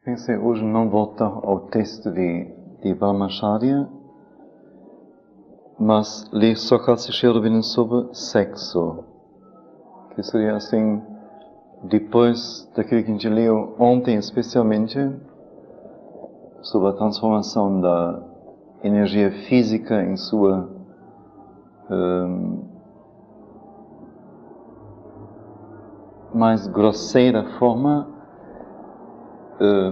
Pensei hoje não voltar ao texto de Brahmacharya, mas ler Sokatsi Sherobin sobre sexo, que seria assim, depois daquilo que a gente leu ontem especialmente, sobre a transformação da energia física em sua mais grosseira forma,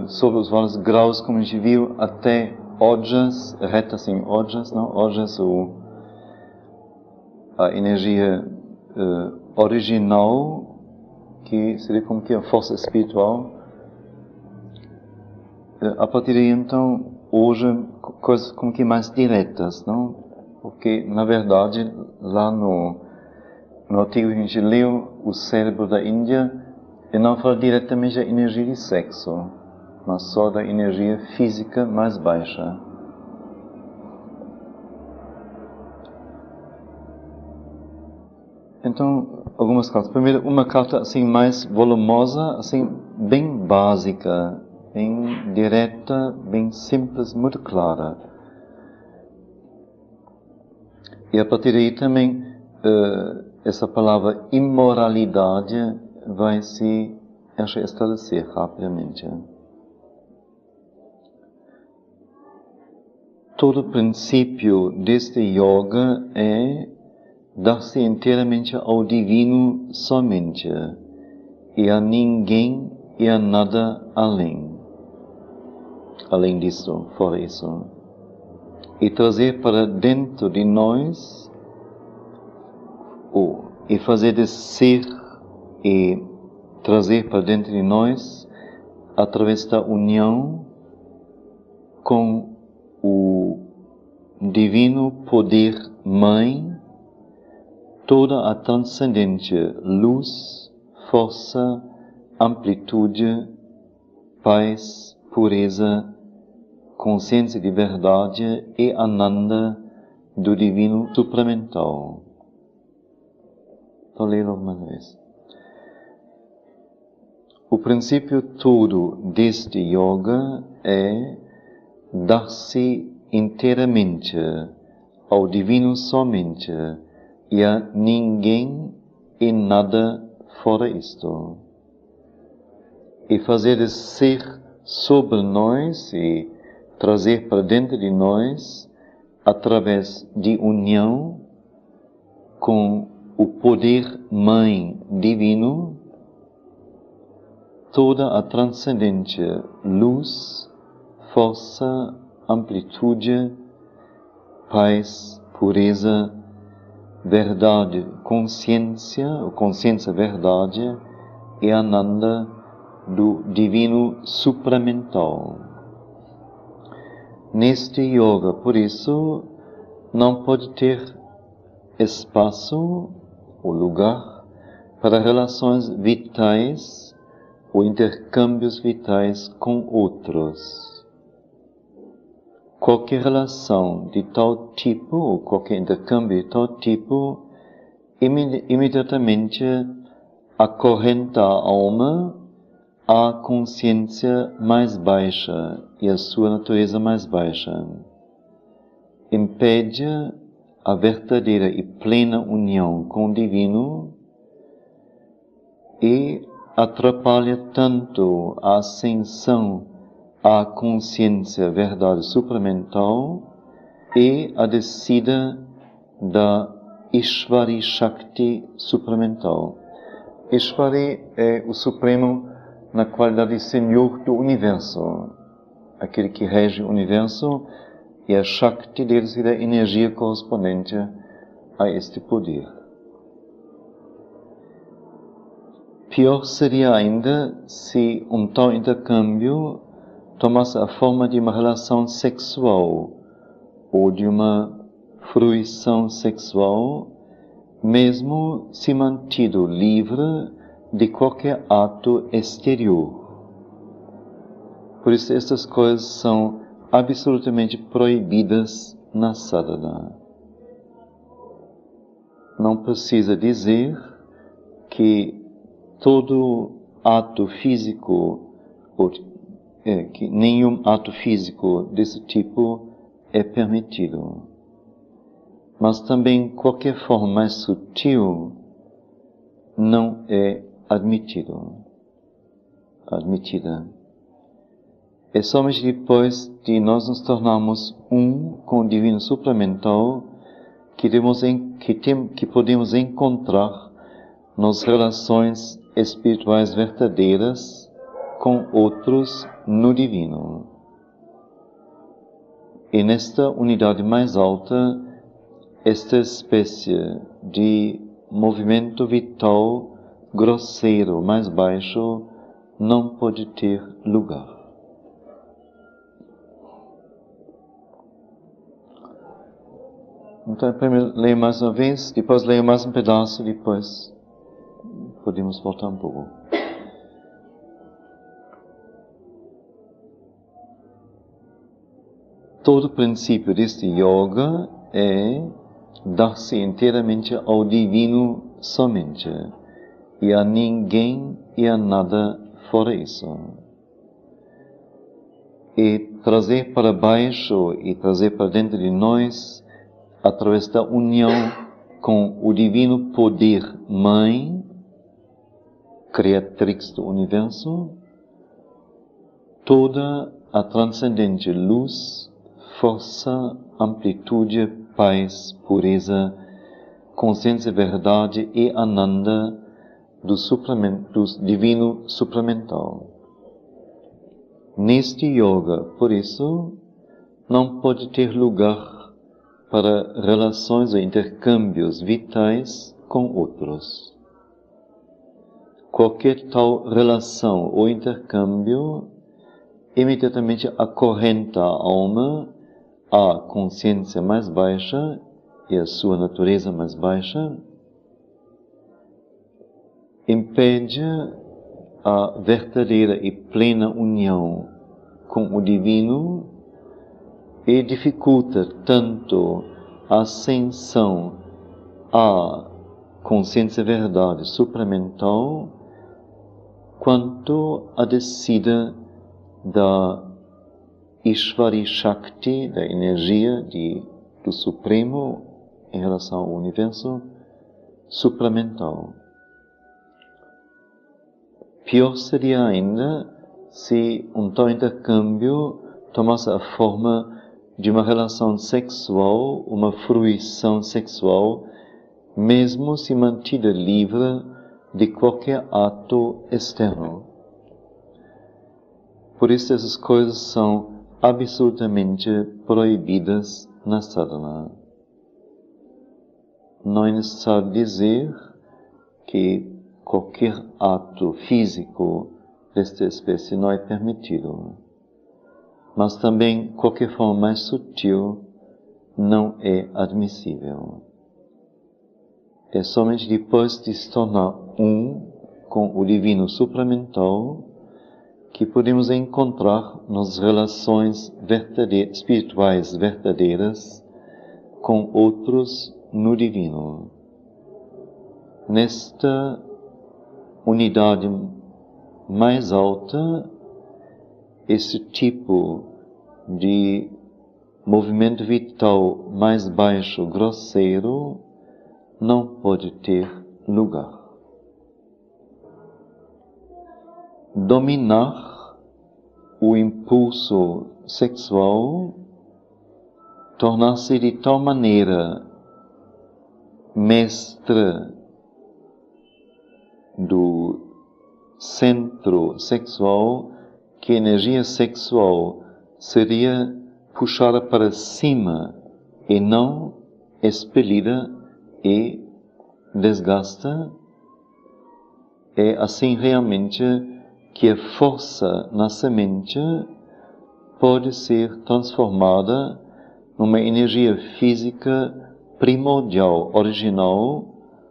sobre os vários graus, como a gente viu, até Ojas, retas em Ojas, não? Ojas, a energia original, que seria como que a força espiritual. A partir daí, então, hoje, coisas como que mais diretas, não? Porque, na verdade, lá no artigo que a gente leu, o cérebro da Índia, ele não fala diretamente da energia de sexo, mas só da energia física mais baixa. Então, algumas cartas. Primeiro, uma carta assim mais volumosa, assim bem básica, bem direta, bem simples, muito clara. E a partir daí também, essa palavra imoralidade vai se estabelecer rapidamente. Todo princípio deste yoga é dar-se inteiramente ao divino somente, e a ninguém e a nada além. Além disso, fora isso. E trazer para dentro de nós, e fazer de ser e trazer para dentro de nós, através da união com o divino poder mãe, toda a transcendente luz, força, amplitude, paz, pureza, consciência de verdade e ananda do divino supramental. Vou ler uma vez. O princípio todo deste yoga é dar-se inteiramente ao divino somente e a ninguém e nada fora isto. E fazer de ser sobre nós e trazer para dentro de nós, através de união com o poder mãe divino, toda a transcendente luz, força, amplitude, paz, pureza, verdade, consciência verdade e ananda do divino supramental. Neste yoga, por isso, não pode ter espaço ou lugar para relações vitais ou intercâmbios vitais com outros. Qualquer relação de tal tipo, ou qualquer intercâmbio de tal tipo, imediatamente acorrenta a alma à consciência mais baixa e à sua natureza mais baixa. Impede a verdadeira e plena união com o divino e atrapalha tanto a ascensão à consciência verdade supramental e a descida da Ishvari Shakti supramental. Ishvari é o Supremo na qualidade de Senhor do Universo, aquele que rege o Universo, e a Shakti dele será a energia correspondente a este poder. Pior seria ainda se um tal intercâmbio tomasse a forma de uma relação sexual ou de uma fruição sexual, mesmo se mantido livre de qualquer ato exterior. Por isso, estas coisas são absolutamente proibidas na sadhana. Não precisa dizer que todo ato físico ou que nenhum ato físico desse tipo é permitido. Mas também qualquer forma mais sutil não é admitida. É somente depois de nós nos tornarmos um com o divino supramental que podemos encontrar nas relações espirituais verdadeiras com outros no divino. E nesta unidade mais alta, esta espécie de movimento vital grosseiro mais baixo não pode ter lugar. Então, primeiro leio mais uma vez, depois leio mais um pedaço, depois podemos voltar um pouco. Todo o princípio deste yoga é dar-se inteiramente ao divino somente, e a ninguém e a nada fora isso. E trazer para baixo e trazer para dentro de nós, através da união com o divino poder Mãe, Criatrix do Universo, toda a transcendente luz, força, amplitude, paz, pureza, consciência, verdade e ananda do divino supramental. Neste yoga, por isso, não pode ter lugar para relações ou intercâmbios vitais com outros. Qualquer tal relação ou intercâmbio imediatamente acorrenta a alma à consciência mais baixa e à sua natureza mais baixa, impede a verdadeira e plena união com o divino e dificulta tanto a ascensão à consciência verdade supramental quanto a descida da Ishvari Shakti, da energia do Supremo em relação ao universo supramental. Pior seria ainda se um tal intercâmbio tomasse a forma de uma relação sexual, uma fruição sexual, mesmo se mantida livre de qualquer ato externo. Por isso essas coisas são absolutamente proibidas na sadhana. Não é necessário dizer que qualquer ato físico desta espécie não é permitido, mas também qualquer forma mais sutil não é admissível. É somente depois de se tornar um com o divino supramental que podemos encontrar nas relações espirituais verdadeiras com outros no divino. Nesta unidade mais alta, esse tipo de movimento vital mais baixo, grosseiro, não pode ter lugar. Dominar o impulso sexual, tornar-se de tal maneira mestre do centro sexual que a energia sexual seria puxada para cima e não expelida e desgasta. É assim realmente que a força na semente pode ser transformada numa energia física primordial, original,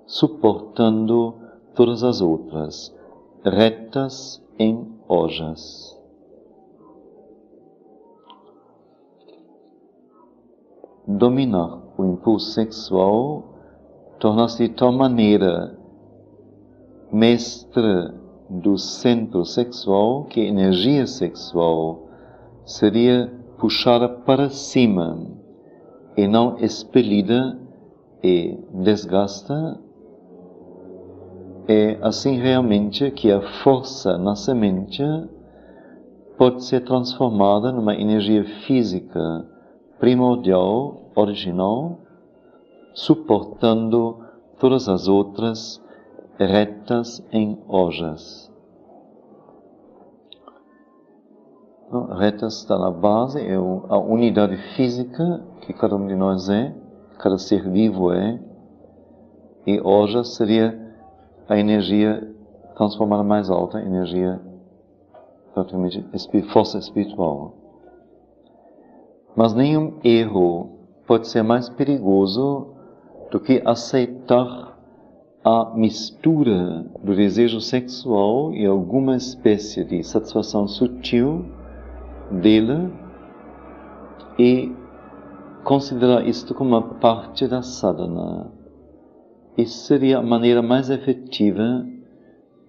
suportando todas as outras, retas em ojas. Dominar o impulso sexual torna-se de tal maneira mestre do centro sexual que a energia sexual seria puxada para cima e não expelida e desgasta, é assim realmente que a força na semente pode ser transformada numa energia física primordial, original, suportando todas as outras retas em ojas. Retas está na base, é a unidade física que cada um de nós é, cada ser vivo é, e ojas seria a energia transformada mais alta, energia praticamente força espiritual. Mas nenhum erro pode ser mais perigoso do que aceitar a mistura do desejo sexual e alguma espécie de satisfação sutil dele e considerar isto como uma parte da sadhana. Isso seria a maneira mais efetiva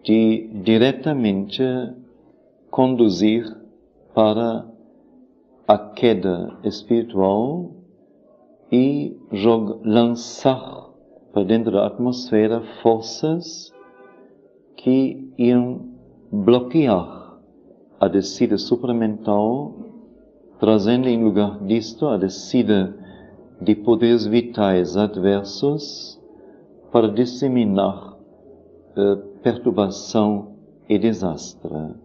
de diretamente conduzir para a queda espiritual e lançar para dentro da atmosfera forças que iam bloquear a descida supramental, trazendo em lugar disto a descida de poderes vitais adversos para disseminar perturbação e desastre.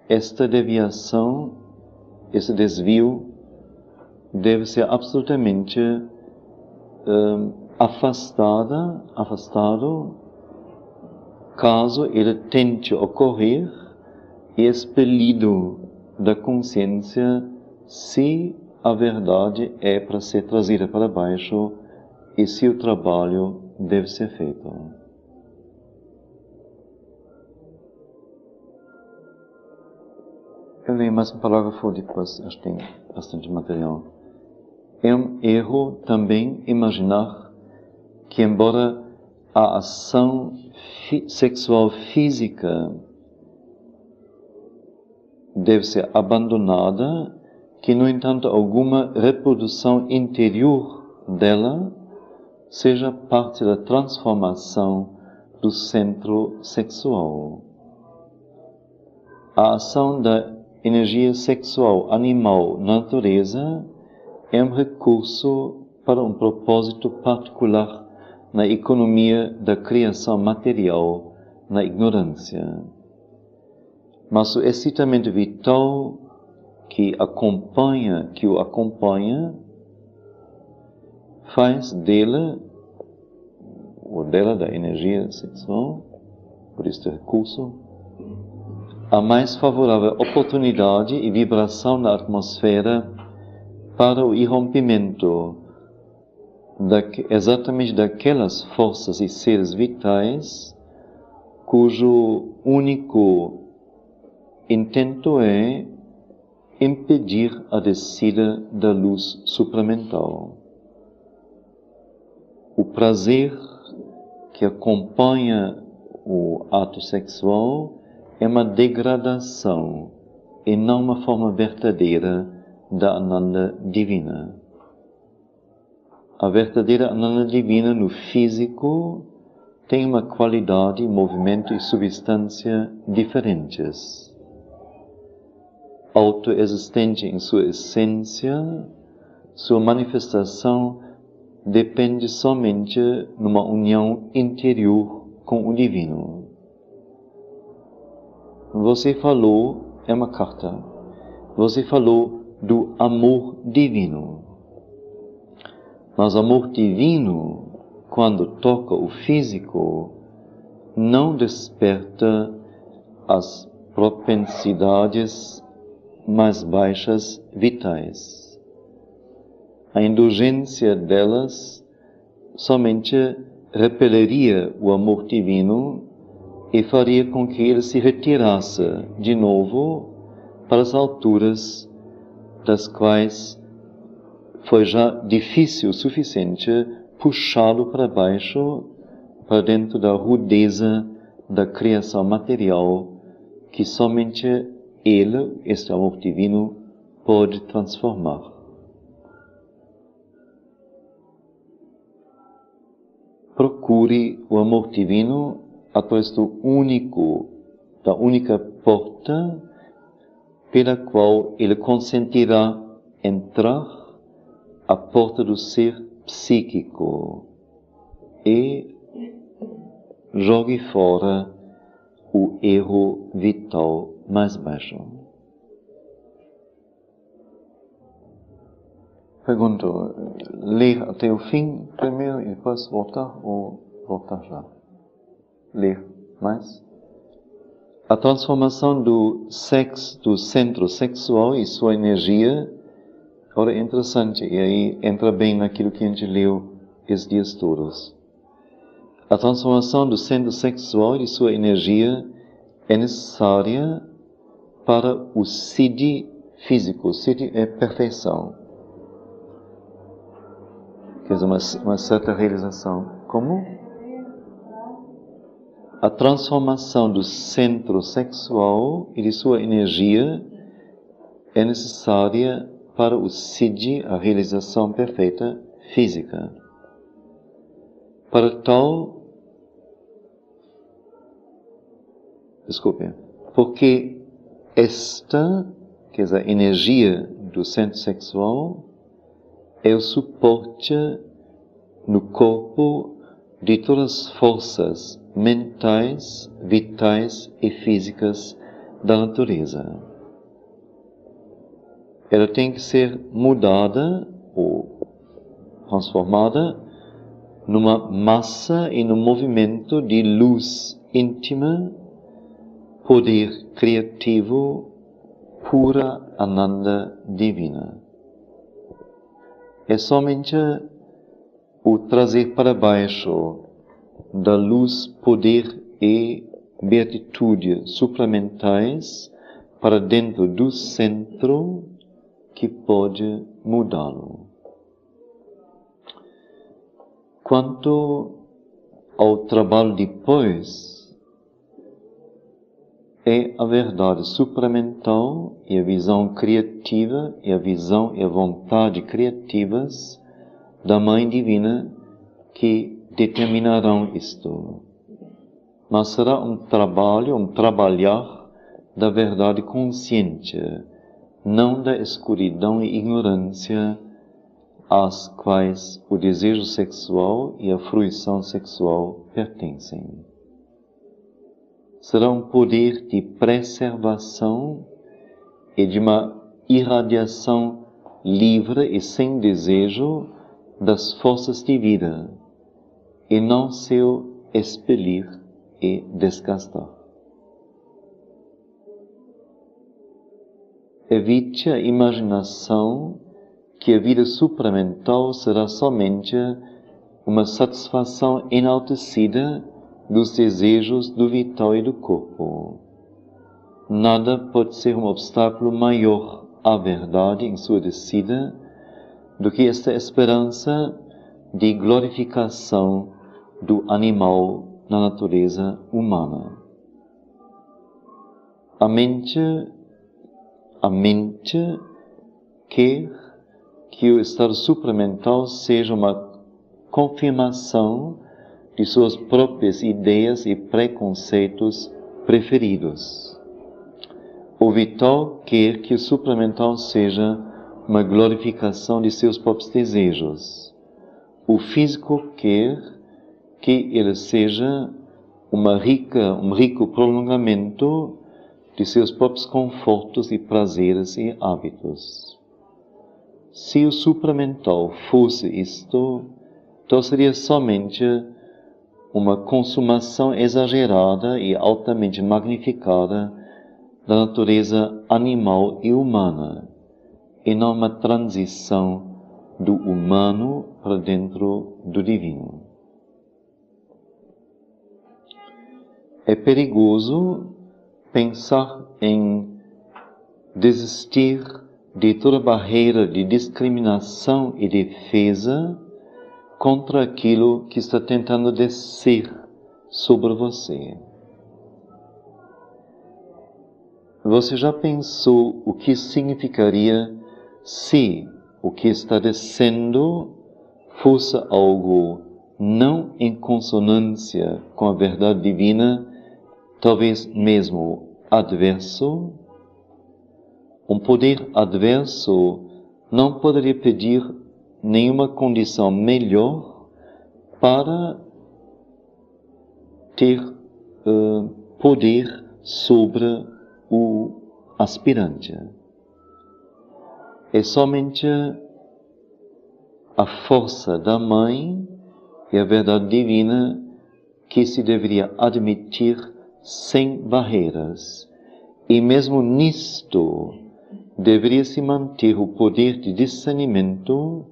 Esta deviação, esse desvio, deve ser absolutamente afastado caso ele tente ocorrer e expelido da consciência se a verdade é para ser trazida para baixo e se o trabalho deve ser feito. Eu leio mais um parágrafo, depois acho que tem bastante material. É um erro também imaginar que, embora a ação sexual física deve ser abandonada, que, no entanto, alguma reprodução interior dela seja parte da transformação do centro sexual. A ação da energia sexual animal na natureza é um recurso para um propósito particular na economia da criação material, na ignorância. Mas o excitamento vital que o acompanha, faz dele, ou dela, da energia sexual, por este recurso, a mais favorável oportunidade e vibração na atmosfera para o irrompimento exatamente daquelas forças e seres vitais cujo único intento é impedir a descida da luz supramental. O prazer que acompanha o ato sexual é uma degradação e não uma forma verdadeira da Ananda divina. A verdadeira Ananda divina no físico tem uma qualidade, movimento e substância diferentes. Autoexistente em sua essência, sua manifestação depende somente numa união interior com o divino. Você falou, é uma carta, você falou do amor divino. Mas amor divino, quando toca o físico, não desperta as propensidades mais baixas vitais. A indulgência delas somente repeleria o amor divino e faria com que ele se retirasse de novo para as alturas das quais foi já difícil o suficiente puxá-lo para baixo, para dentro da rudeza da criação material que somente Ele, este amor divino, pode transformar. Procure o amor divino através da única porta pela qual Ele consentirá entrar, a porta do ser psíquico, e jogue fora o erro vital mais baixo. Pergunto, ler até o fim primeiro e depois voltar ou voltar já? Ler mais? A transformação do centro sexual e sua energia, agora é interessante, e aí entra bem naquilo que a gente leu esses dias todos. A transformação do centro sexual e sua energia é necessária para o siddhi físico. O siddhi é perfeição. Quer dizer, uma certa realização. Como? A transformação do centro sexual e de sua energia é necessária para o siddhi, a realização perfeita física. Para tal, porque esta, quer dizer, a energia do centro sexual, é o suporte no corpo de todas as forças mentais, vitais e físicas da natureza. Ela tem que ser mudada ou transformada numa massa e num movimento de luz íntima, poder criativo, pura Ananda divina. É somente o trazer para baixo da luz, poder e beatitude supramentais para dentro do centro que pode mudá-lo. Quanto ao trabalho depois, é a verdade supramental e a visão criativa e a visão e a vontade criativas da Mãe Divina que determinarão isto. Mas será um trabalhar da verdade consciente, não da escuridão e ignorância às quais o desejo sexual e a fruição sexual pertencem. Será um poder de preservação e de uma irradiação livre e sem desejo das forças de vida, e não seu expelir e desgastar. Evite a imaginação que a vida supramental será somente uma satisfação enaltecida dos desejos do vital e do corpo. Nada pode ser um obstáculo maior à verdade em sua descida do que esta esperança de glorificação do animal na natureza humana. A mente quer que o estado supramental seja uma confirmação de suas próprias ideias e preconceitos preferidos. O vital quer que o supramental seja uma glorificação de seus próprios desejos. O físico quer que ele seja um rico prolongamento de seus próprios confortos e prazeres e hábitos. Se o supramental fosse isto, então seria somente uma consumação exagerada e altamente magnificada da natureza animal e humana, e não uma transição do humano para dentro do divino. É perigoso pensar em desistir de toda barreira de discriminação e defesa contra aquilo que está tentando descer sobre você. você já pensou o que significaria se o que está descendo fosse algo não em consonância com a verdade divina, talvez mesmo adverso? Um poder adverso não poderia pedir nenhuma condição melhor para ter poder sobre o aspirante. É somente a força da mãe e a verdade divina que se deveria admitir sem barreiras. E mesmo nisto, deveria se manter o poder de discernimento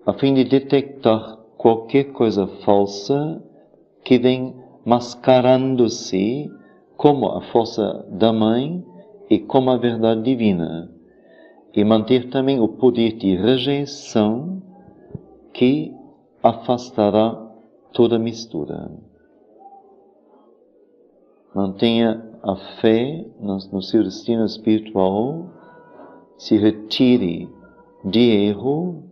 a fim de detectar qualquer coisa falsa que vem mascarando-se como a força da mãe e como a verdade divina, e manter também o poder de rejeição que afastará toda mistura. Mantenha a fé no seu destino espiritual, se retire de erro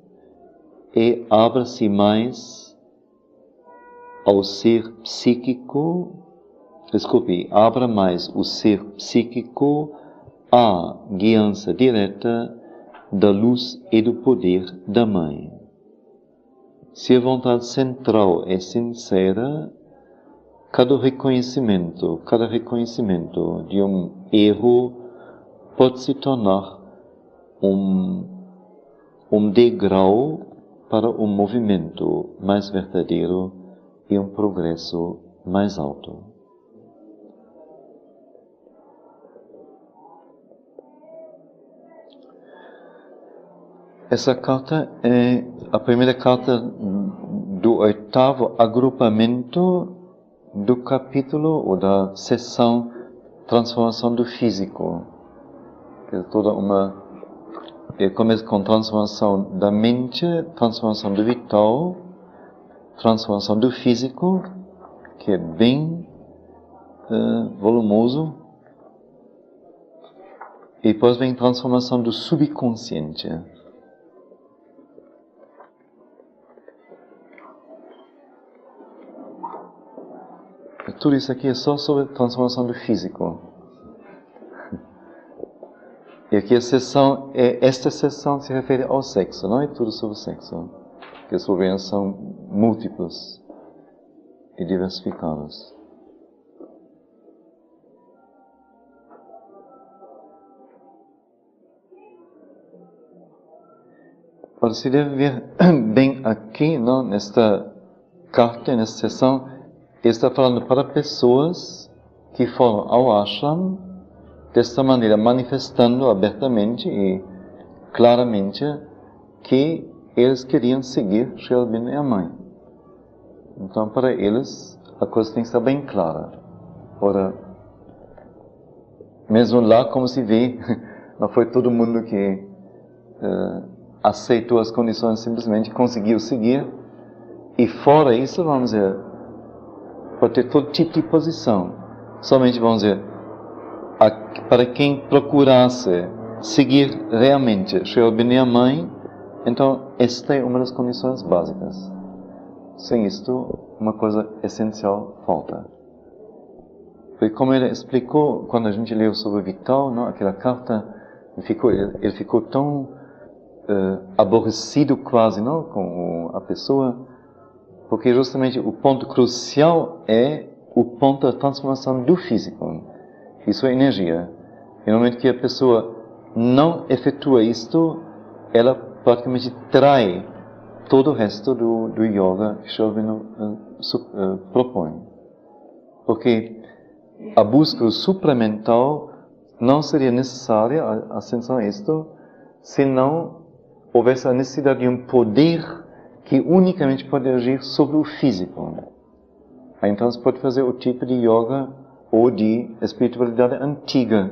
e abra-se mais ao ser psíquico, abra mais o ser psíquico à guiança direta da luz e do poder da Mãe. Se a vontade central é sincera, cada reconhecimento de um erro pode se tornar um degrau para um movimento mais verdadeiro e um progresso mais alto. Essa carta é a primeira carta do 8º agrupamento do capítulo ou da seção Transformação do Físico. Que é toda começa com transformação da mente, transformação do vital, transformação do físico, que é bem volumoso, e depois vem transformação do subconsciente. Tudo isso aqui é só sobre a transformação do físico. E aqui esta sessão se refere ao sexo, não é tudo sobre o sexo. Que as problemas são múltiplos e diversificados. Você deve ver bem aqui, não, nesta carta, nesta sessão, ele está falando para pessoas que foram ao ashram desta maneira, manifestando abertamente e claramente que eles queriam seguir Sri Aurobindo e a Mãe. Então, para eles, a coisa tem que estar bem clara. Ora, mesmo lá, como se vê, não foi todo mundo que aceitou as condições, simplesmente conseguiu seguir. E fora isso, vamos dizer, pode ter todo tipo de posição. Somente, vamos dizer, para quem procurasse seguir realmente Sri Aurobindo e a Mãe, então esta é uma das condições básicas. Sem isto, uma coisa essencial falta. Foi como ele explicou quando a gente leu sobre o Vital, não? Aquela carta, ele ficou tão aborrecido quase, não, com a pessoa, porque justamente o ponto crucial é o ponto da transformação do físico. Isso é energia. E no momento que a pessoa não efetua isto, ela praticamente trai todo o resto do yoga que Sri Aurobindo propõe. Porque a busca supramental não seria necessária, atenção a isto, se não houvesse a necessidade de um poder que unicamente pode agir sobre o físico. Aí então se pode fazer o tipo de yoga ou de espiritualidade antiga,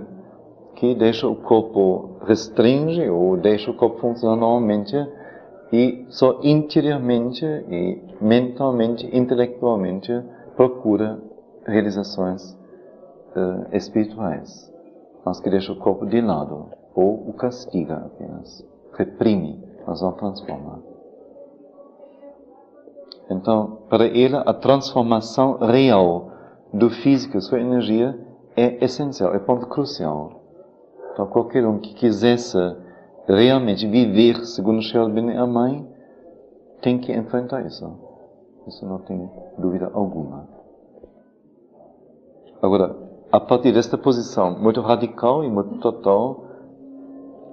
que deixa o corpo restringe ou deixa o corpo funcionar normalmente e só interiormente e mentalmente, intelectualmente procura realizações espirituais. mas que deixa o corpo de lado, ou o castiga apenas, reprime, mas não transforma. Então, para ele, a transformação real do físico, sua energia, é essencial, é ponto crucial. Então, qualquer um que quisesse realmente viver segundo Sri Aurobindo e a mãe, tem que enfrentar isso. Isso não tem dúvida alguma. Agora, a partir desta posição muito radical e muito total,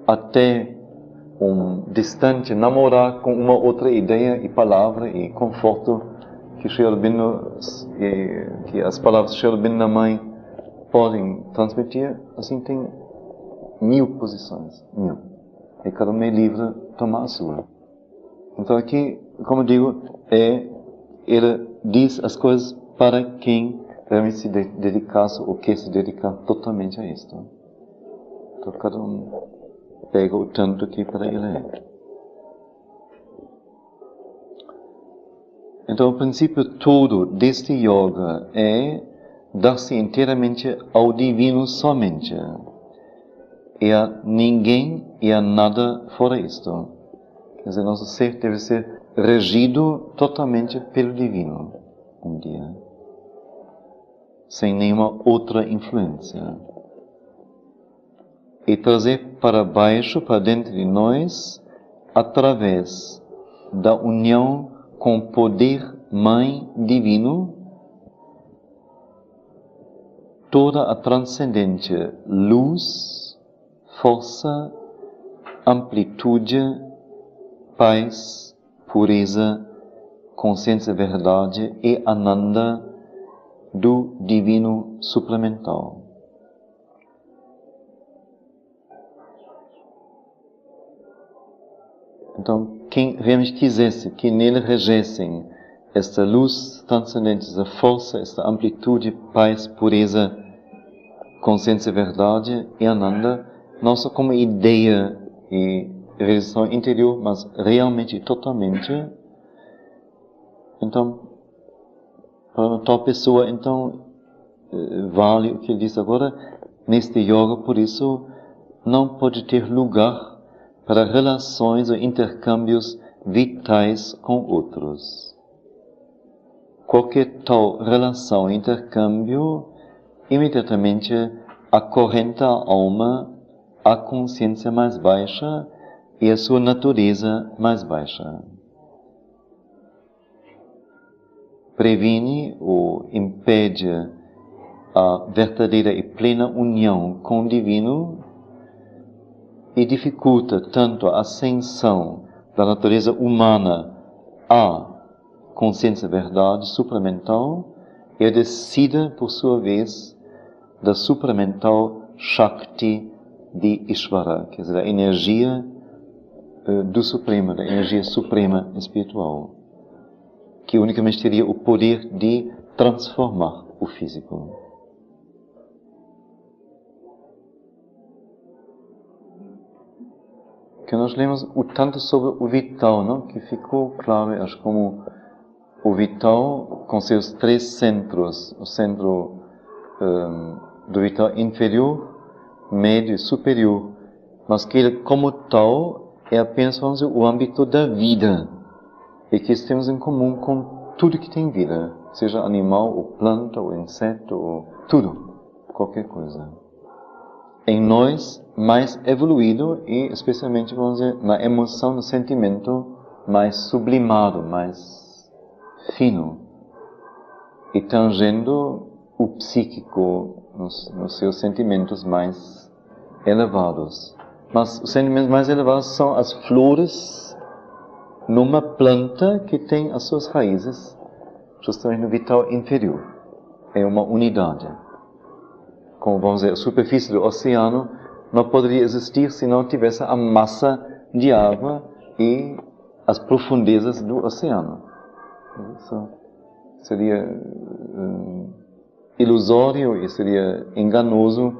até distante namorar com uma outra ideia e palavra e conforto que Sri Aurobindo, que as palavras de Sri Aurobindo da mãe podem transmitir, assim tem 1000 posições, 1000. E cada um é livre de tomar a sua. Então aqui, como digo, ele diz as coisas para quem realmente se dedicasse ou quer se dedicar totalmente a isto. Então cada um pega o tanto que para ele é. Então o princípio todo deste yoga é dar-se inteiramente ao divino somente. E a ninguém e a nada fora isto. Quer dizer, nosso ser deve ser regido totalmente pelo divino um dia, sem nenhuma outra influência. E trazer para baixo, para dentro de nós, através da união com o poder Mãe Divino, toda a transcendente luz, força, amplitude, paz, pureza, consciência, verdade e ananda do divino suplemental. Então, quem realmente quisesse que nele regessem esta luz transcendente, esta força, esta amplitude, paz, pureza, consciência, verdade e ananda, não só como ideia e realização interior, mas realmente e totalmente. Então, para uma tal pessoa, então, vale o que ele diz agora, neste yoga, por isso, não pode ter lugar para relações ou intercâmbios vitais com outros. Qualquer tal relação, intercâmbio, imediatamente acorrenta a alma à consciência mais baixa e à sua natureza mais baixa. Previne ou impede a verdadeira e plena união com o divino e dificulta tanto a ascensão da natureza humana à consciência verdade supramental e a descida, por sua vez, da supramental Shakti de Ishvara, quer dizer, a energia do Supremo, da energia suprema espiritual, que unicamente teria o poder de transformar o físico. Que nós lemos o tanto sobre o vital, não? Que ficou claro, acho, como o vital com seus 3 centros, o centro do vital inferior, médio e superior, mas que ele, como tal, é apenas, vamos dizer, o âmbito da vida, e que temos em comum com tudo que tem vida, seja animal, ou planta, ou inseto, ou tudo, qualquer coisa. Em nós, mais evoluído e, especialmente, vamos dizer, na emoção, no sentimento mais sublimado, mais fino, e tangendo o psíquico nos seus sentimentos mais elevados. Mas os sentimentos mais elevados são as flores numa planta que tem as suas raízes justamente no vital inferior. É uma unidade. Como vamos dizer, a superfície do oceano não poderia existir se não tivesse a massa de água e as profundezas do oceano. Isso seria ilusório e seria enganoso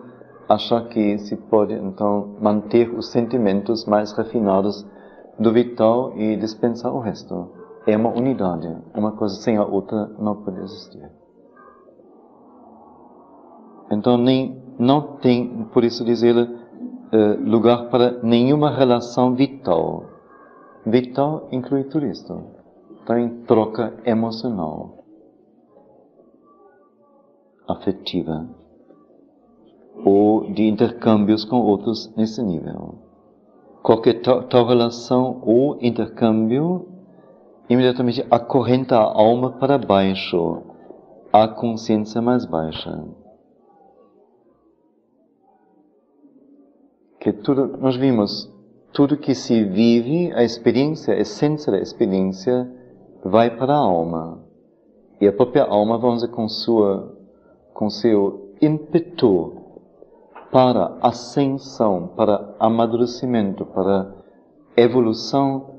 achar que se pode então manter os sentimentos mais refinados do vital e dispensar o resto. É uma unidade. Uma coisa sem a outra não pode existir. Então nem não tem, por isso diz ele, lugar para nenhuma relação vital. Vital inclui tudo isto. Tem troca emocional, afetiva, ou de intercâmbios com outros nesse nível. Qualquer tal relação ou intercâmbio imediatamente acorrenta a alma para baixo, a consciência mais baixa. Que tudo, nós vimos, tudo que se vive, a experiência, a essência da experiência, vai para a alma. E a própria alma, vamos dizer, com seu ímpeto para ascensão, para amadurecimento, para evolução,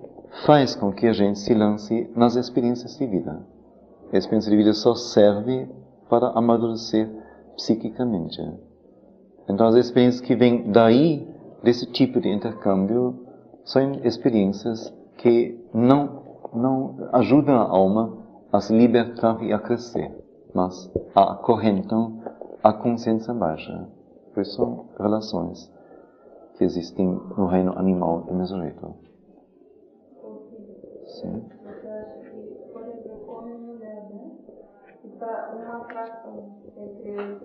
faz com que a gente se lance nas experiências de vida. A experiência de vida só serve para amadurecer psiquicamente. Então, as experiências que vêm daí, desse tipo de intercâmbio, são experiências que não ajudam a alma a se libertar e a crescer, mas a acorrentam a consciência baixa. Pois são relações que existem no reino animal do mesmo jeito. Sim. Você acha que, por exemplo, homem e mulher, né? Está uma atração entre eles,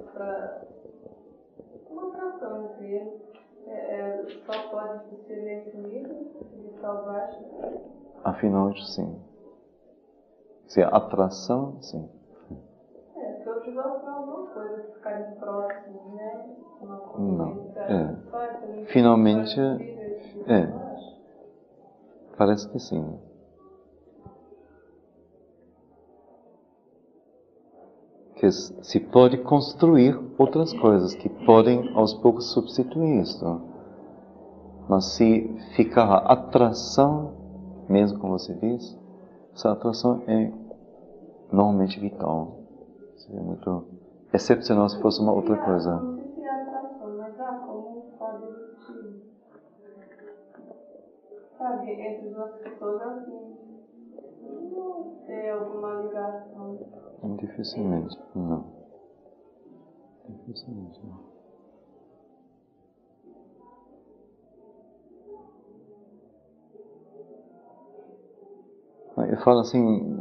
uma atração entre eles, só pode ser nesse nível de tal baixo? Afinal, sim. Se é atração, sim. Se eu tivesse alguma coisa, ficarem próximos, né? Não. Finalmente, parece que sim. Que se pode construir outras coisas que podem aos poucos substituir isto. Mas se ficar a atração, mesmo como você diz, essa atração é normalmente vital. Seria muito excepcional se fosse uma outra coisa. Não sei se é atração, mas como pode existir, sabe, entre duas pessoas assim, não ter alguma ligação. Dificilmente, não. Dificilmente, não. Eu falo assim,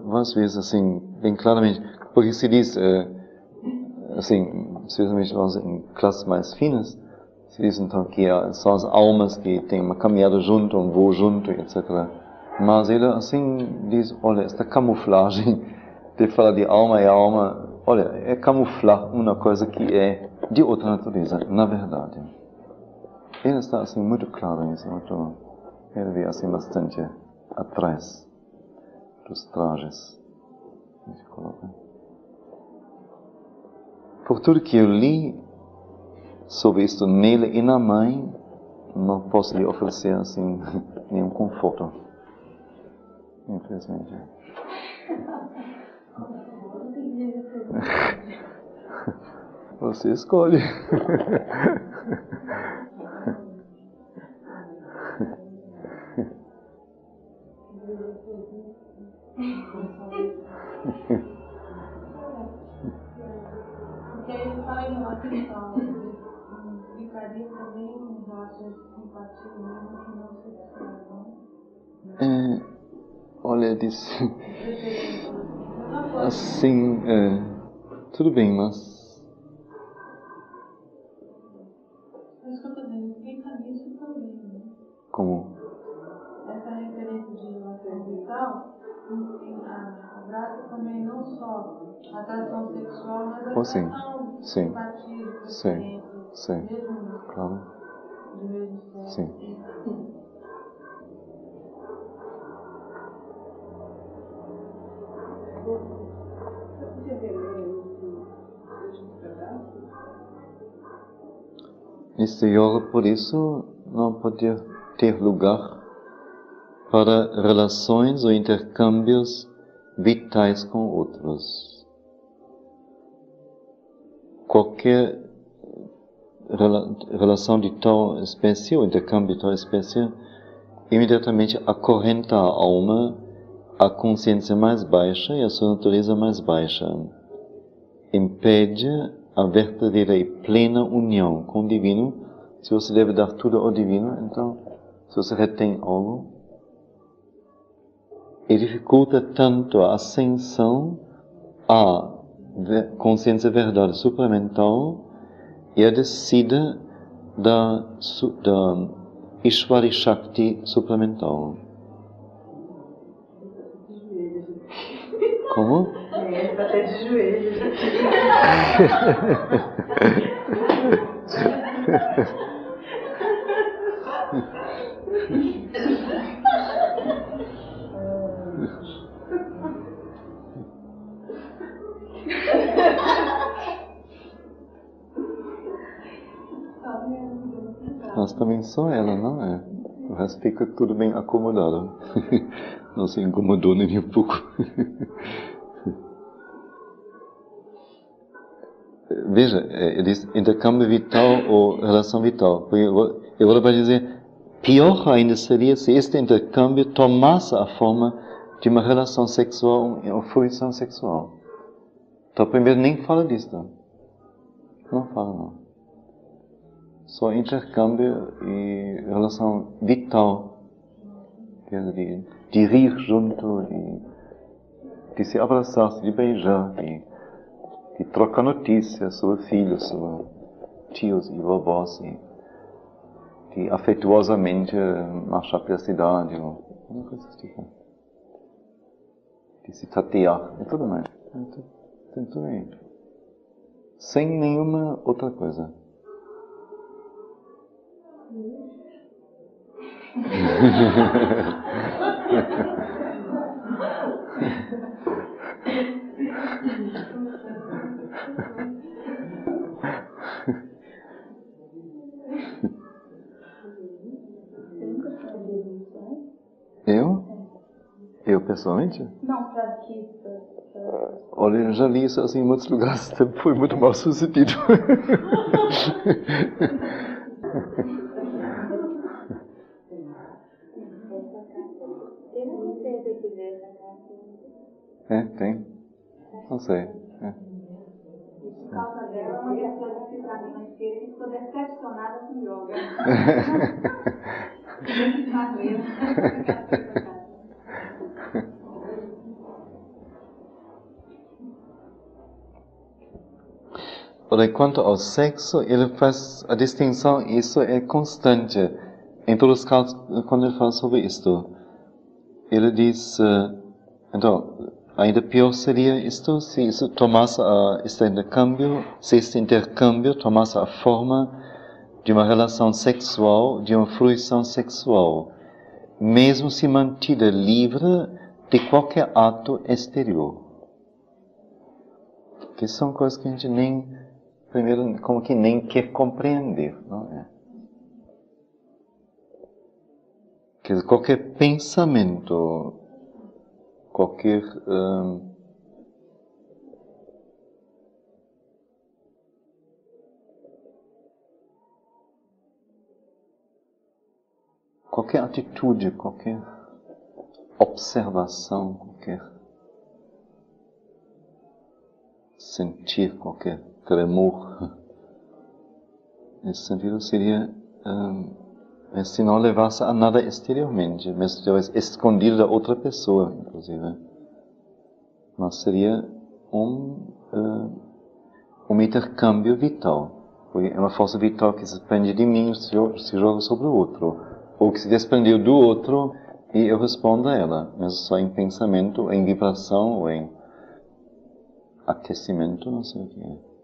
várias vezes, assim, bem claramente, porque se diz, assim, especialmente em classes mais finas, se diz então que são as almas que têm uma caminhada junto, um voo junto, etc. Mas ele, assim, diz, olha, esta camuflagem de falar de alma e alma, olha, é camuflar uma coisa que é de outra natureza, na verdade. Ele está, assim, muito claro nisso, ele vê, assim, bastante atrás dos trajes. Por tudo que eu li sobre isto nele e na mãe, não posso lhe oferecer, assim, nenhum conforto. Infelizmente. Você escolhe. Porque ele fala em uma questão, ficaria também em relações de simpatia mesmo que não sexual, não? Olha, disse assim, tudo bem, mas Por isso que eu estou dizendo, fica nisso também, né? como? Essa referência de relação vital, abraça também não só a atração sexual, mas a atração de simpatia, de preferência, mesmo claro. de mesmo sexo. Sim. Você podia reler último pedaço? Este yoga, por isso, não podia ter lugar para relações ou intercâmbios vitais com outros. Qualquer relação de tal espécie ou intercâmbio de tal espécie imediatamente acorrenta a alma à consciência mais baixa e à sua natureza mais baixa. Impede a verdadeira e plena união com o divino, se você deve dar tudo ao divino, então, se você retém algo, ele dificulta tanto a ascensão à consciência verdade supramental e a descida da Ishvari Shakti supramental. Como? Está até de joelhos. Mas também só ela, não é? O resto fica tudo bem acomodado. Não se incomodou nem um pouco. Veja, ele diz intercâmbio vital ou relação vital. Eu vou dizer, pior ainda seria se este intercâmbio tomasse a forma de uma relação sexual ou fruição sexual. Então, primeiro, nem fala disso. Não fala, não. Só intercâmbio e relação vital. Quer dizer, de rir junto, de se abraçar, de beijar, de trocar notícias sobre filhos, sobre tios e vovós, de afetuosamente marchar pela cidade, uma coisa assim. De se tatear, e tudo mais. Tem tudo aí. Sem nenhuma outra coisa. Eu pessoalmente? Não, para aqui. Olha, eu já li isso assim em muitos lugares, foi muito mal sucedido. Tem. Não sei. Por causa dela, uma pessoa disse para mim na esquerda que estou decepcionada com yoga. Quanto ao sexo, ele faz a distinção, isso é constante. Em todos os casos, quando ele fala sobre isto, ele diz, então, ainda pior seria isto, se isso tomasse se este intercâmbio tomasse a forma de uma relação sexual, de uma fruição sexual, mesmo se mantida livre de qualquer ato exterior. Que são coisas que a gente primeiro, como que nem quer compreender, não é? Quer dizer, qualquer pensamento, qualquer atitude, qualquer observação, qualquer sentir, qualquer tremor, nesse sentido seria se não levasse a nada exteriormente, mas estivesse escondido da outra pessoa, inclusive. Mas seria um intercâmbio vital. É uma força vital que se desprende de mim e se joga sobre o outro. Ou que se desprendeu do outro e eu respondo a ela, mas só em pensamento, em vibração ou em aquecimento, não sei o que é.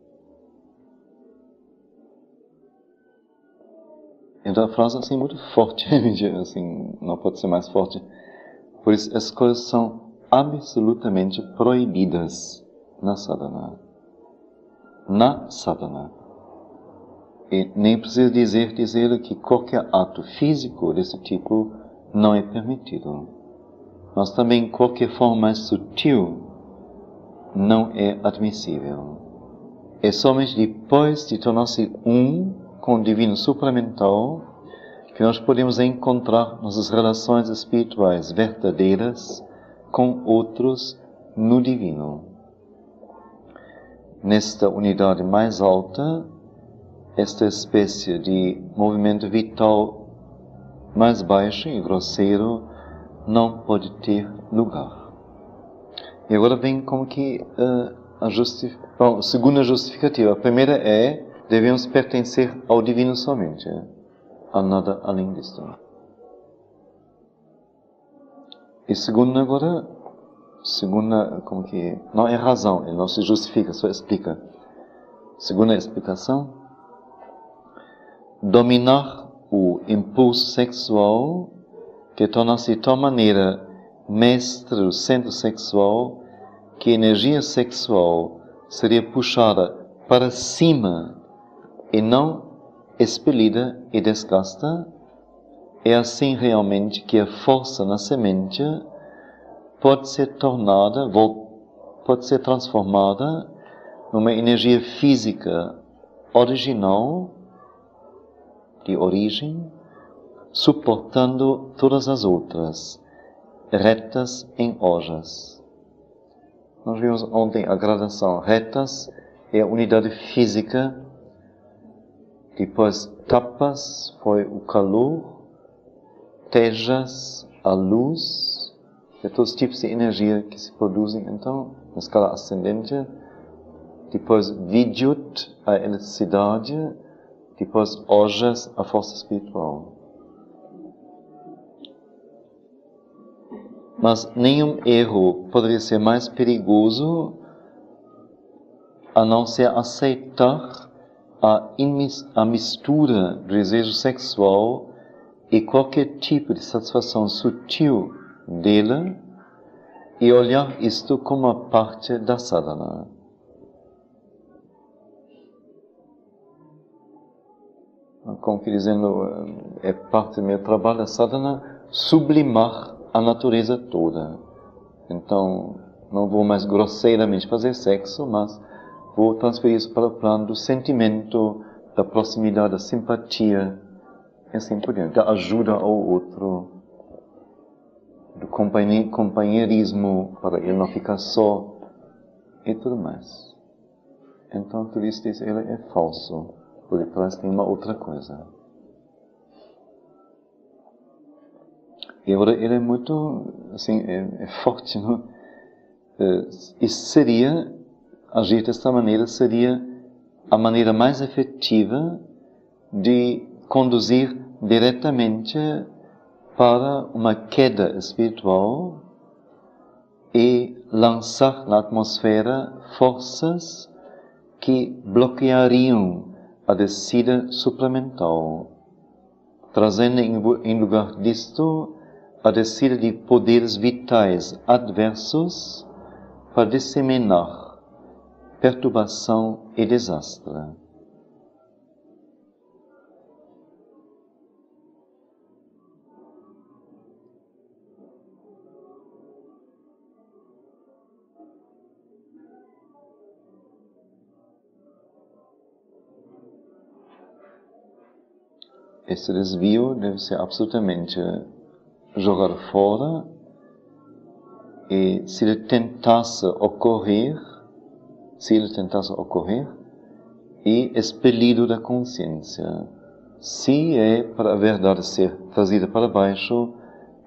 Então a frase assim muito forte, assim, não pode ser mais forte. Por isso as coisas são absolutamente proibidas na sadhana. Na sadhana. E nem precisa dizer que qualquer ato físico desse tipo não é permitido. Mas também qualquer forma mais sutil não é admissível. É somente depois de tornar-se com o divino supramental que nós podemos encontrar nossas relações espirituais verdadeiras com outros no divino. nesta unidade mais alta, esta espécie de movimento vital mais baixo e grosseiro não pode ter lugar. E agora vem como que a segunda justificativa. A primeira é, devemos pertencer ao divino somente, a nada além disto. E segunda agora, como que, não é razão, ele não se justifica, só explica. Segunda explicação, dominar o impulso sexual que torna-se de tal maneira mestre do centro sexual que a energia sexual seria puxada para cima e não expelida e desgasta. É assim realmente que a força na semente pode ser transformada numa energia física original, de origem, suportando todas as outras, retas em ojas. Nós vimos ontem a gradação. Retas é a unidade física, depois tapas foi o calor, tejas a luz, todos os tipos de energia que se produzem então na escala ascendente, depois vidyut, a eletricidade, depois ojas, a força espiritual. Mas nenhum erro poderia ser mais perigoso a não ser aceitar a mistura do desejo sexual e qualquer tipo de satisfação sutil dele e olhar isto como uma parte da sadhana. Como que dizendo, é parte do meu trabalho, a sadhana, sublimar a natureza toda. Então, não vou mais grosseiramente fazer sexo, mas vou transferir isso para o plano do sentimento, da proximidade, da simpatia, e assim por diante, da ajuda ao outro, do companheirismo, para ele não ficar só, e tudo mais. Então, tudo isso diz, ele é falso, por detrás tem uma outra coisa. E agora ele é muito, assim, é forte, não? Isso seria, agir desta maneira, seria a maneira mais efetiva de conduzir diretamente para uma queda espiritual e lançar na atmosfera forças que bloqueariam a descida supramental, trazendo em lugar disto a descida de poderes vitais adversos para disseminar perturbação e desastre. Esse desvio deve ser absolutamente jogado fora e se ele tentasse ocorrer, e expelido da consciência. Se é para a verdade ser trazida para baixo,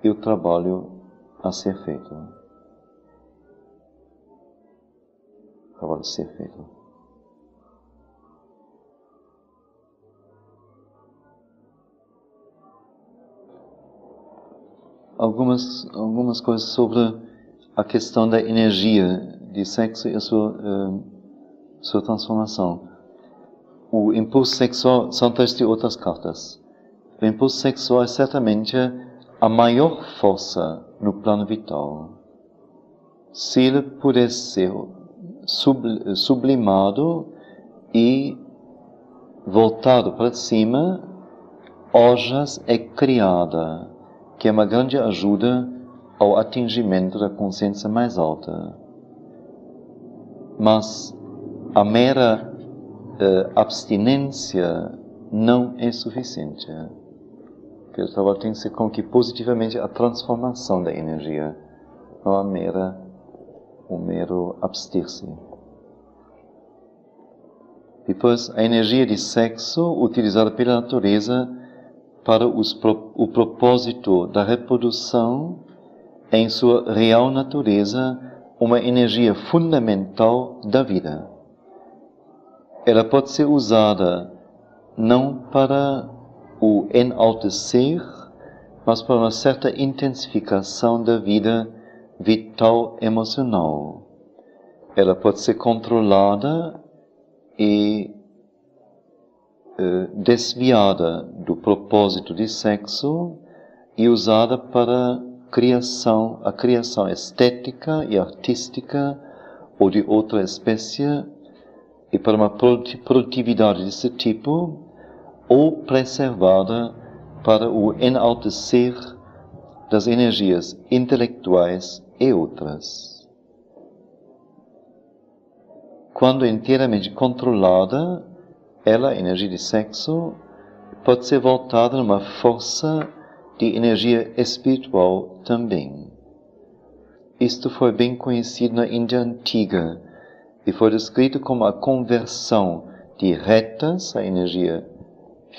e o trabalho a ser feito. Algumas coisas sobre a questão da energia de sexo e a sua transformação. O impulso sexual são textos de outras cartas. O impulso sexual é certamente a maior força no plano vital. Se ele pudesse ser sublimado e voltado para cima, ojas é criada, que é uma grande ajuda ao atingimento da consciência mais alta. Mas a mera abstinência não é suficiente. O trabalho tem que ser como que positivamente a transformação da energia, não o mero abster-se. Depois, a energia de sexo utilizada pela natureza para o propósito da reprodução em sua real natureza, uma energia fundamental da vida. Ela pode ser usada não para o enaltecer, mas para uma certa intensificação da vida vital emocional. Ela pode ser controlada e desviada do propósito de sexo e usada para a criação estética e artística ou de outra espécie e para uma produtividade desse tipo, ou preservada para o enaltecer das energias intelectuais e outras. Quando inteiramente controlada, ela, a energia de sexo, pode ser voltada numa força de energia espiritual também. Isto foi bem conhecido na Índia Antiga e foi descrito como a conversão de retas, a energia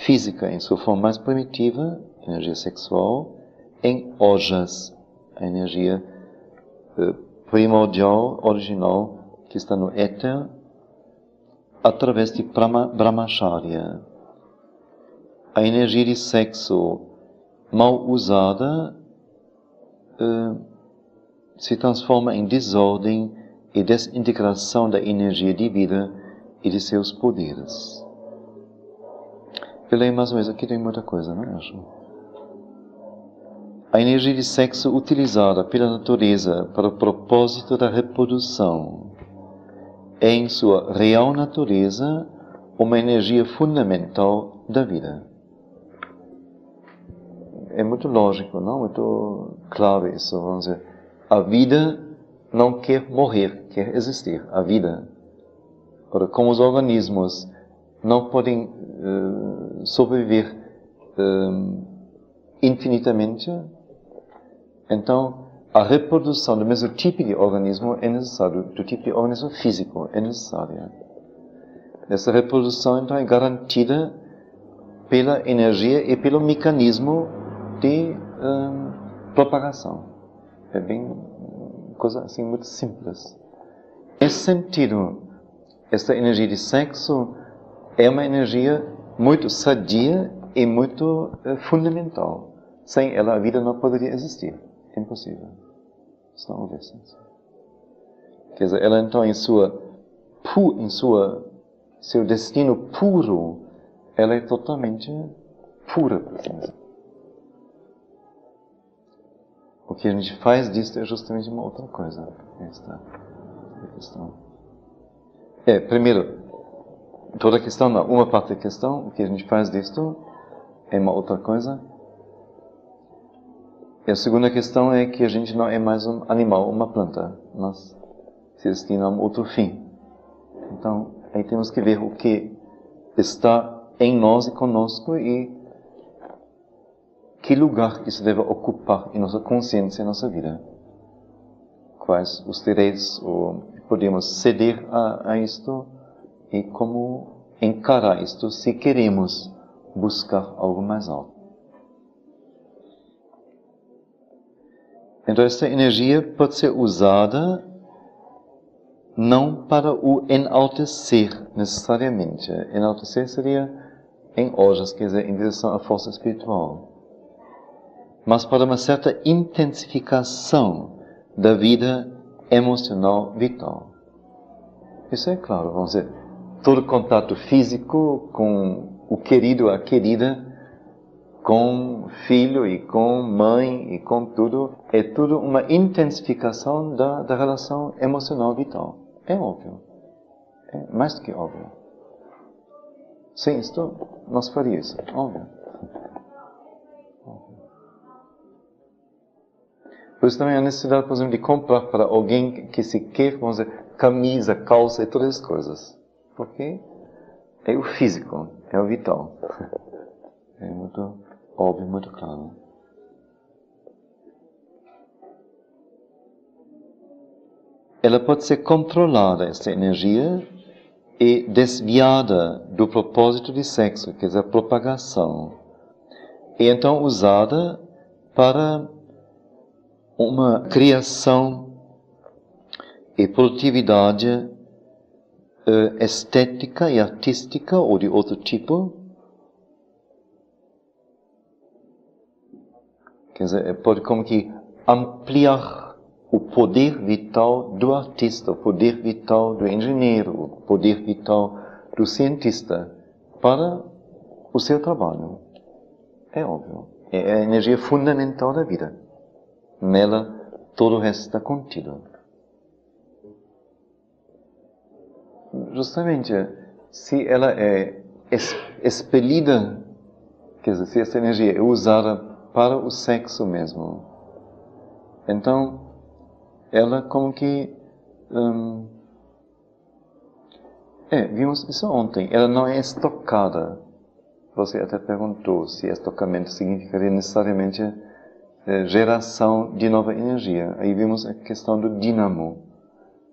física em sua forma mais primitiva, energia sexual, em ojas, a energia primordial, original, que está no éter, através de brahmacharya. A energia de sexo mal usada se transforma em desordem e desintegração da energia de vida e de seus poderes. Eu leio mais ou menos, aqui tem muita coisa, não é? A energia de sexo utilizada pela natureza para o propósito da reprodução é, em sua real natureza, uma energia fundamental da vida. É muito lógico, não? Muito claro isso, vamos dizer. A vida não quer morrer, quer existir. A vida. Ora, como os organismos não podem sobreviver infinitamente, então a reprodução do mesmo tipo de organismo é necessária, do tipo de organismo físico é necessária. Essa reprodução, então, é garantida pela energia e pelo mecanismo de propagação. É bem coisa assim muito simples. Nesse sentido, essa energia de sexo é uma energia muito sadia e muito fundamental. Sem ela, a vida não poderia existir. É impossível. Se não houvesse. Quer dizer, ela então, em seu destino puro, ela é totalmente pura, por assim dizer. O que a gente faz disso é justamente uma outra coisa. Esta é a questão. Primeiro, toda a questão, não, uma parte da questão, o que a gente faz disto é uma outra coisa. E a segunda questão é que a gente não é mais um animal, uma planta, mas se destina a um outro fim. Então, aí temos que ver o que está em nós e conosco e que lugar isso deve ocupar em nossa consciência, em nossa vida. Quais os direitos podemos ceder a isto e como encarar isto se queremos buscar algo mais alto. Então, esta energia pode ser usada não para o enaltecer necessariamente. Enaltecer seria em ojas, quer dizer, em direção à força espiritual. Mas para uma certa intensificação da vida emocional vital. Isso é claro, vamos dizer, todo contato físico com o querido, a querida, com filho e com mãe e com tudo, é tudo uma intensificação da relação emocional vital. É óbvio. É mais do que óbvio. Sem isto, não se faria isso. Óbvio. Por isso também a necessidade, por exemplo, de comprar para alguém que se quer, vamos dizer, camisa, calça e todas as coisas. Porque é o físico, é o vital. É muito óbvio, muito claro. Ela pode ser controlada, essa energia, é desviada do propósito de sexo, quer dizer, a propagação, e então usada para uma criação e produtividade estética e artística ou de outro tipo. Quer dizer, pode como que ampliar o poder vital do artista, o poder vital do engenheiro, o poder vital do cientista para o seu trabalho. É óbvio. É a energia fundamental da vida. Nela, todo o resto está contido. Justamente, se ela é expelida, quer dizer, se essa energia é usada para o sexo mesmo, então, ela como que... vimos isso ontem. Ela não é estocada. Você até perguntou se estocamento significaria necessariamente geração de nova energia. Aí vimos a questão do dínamo,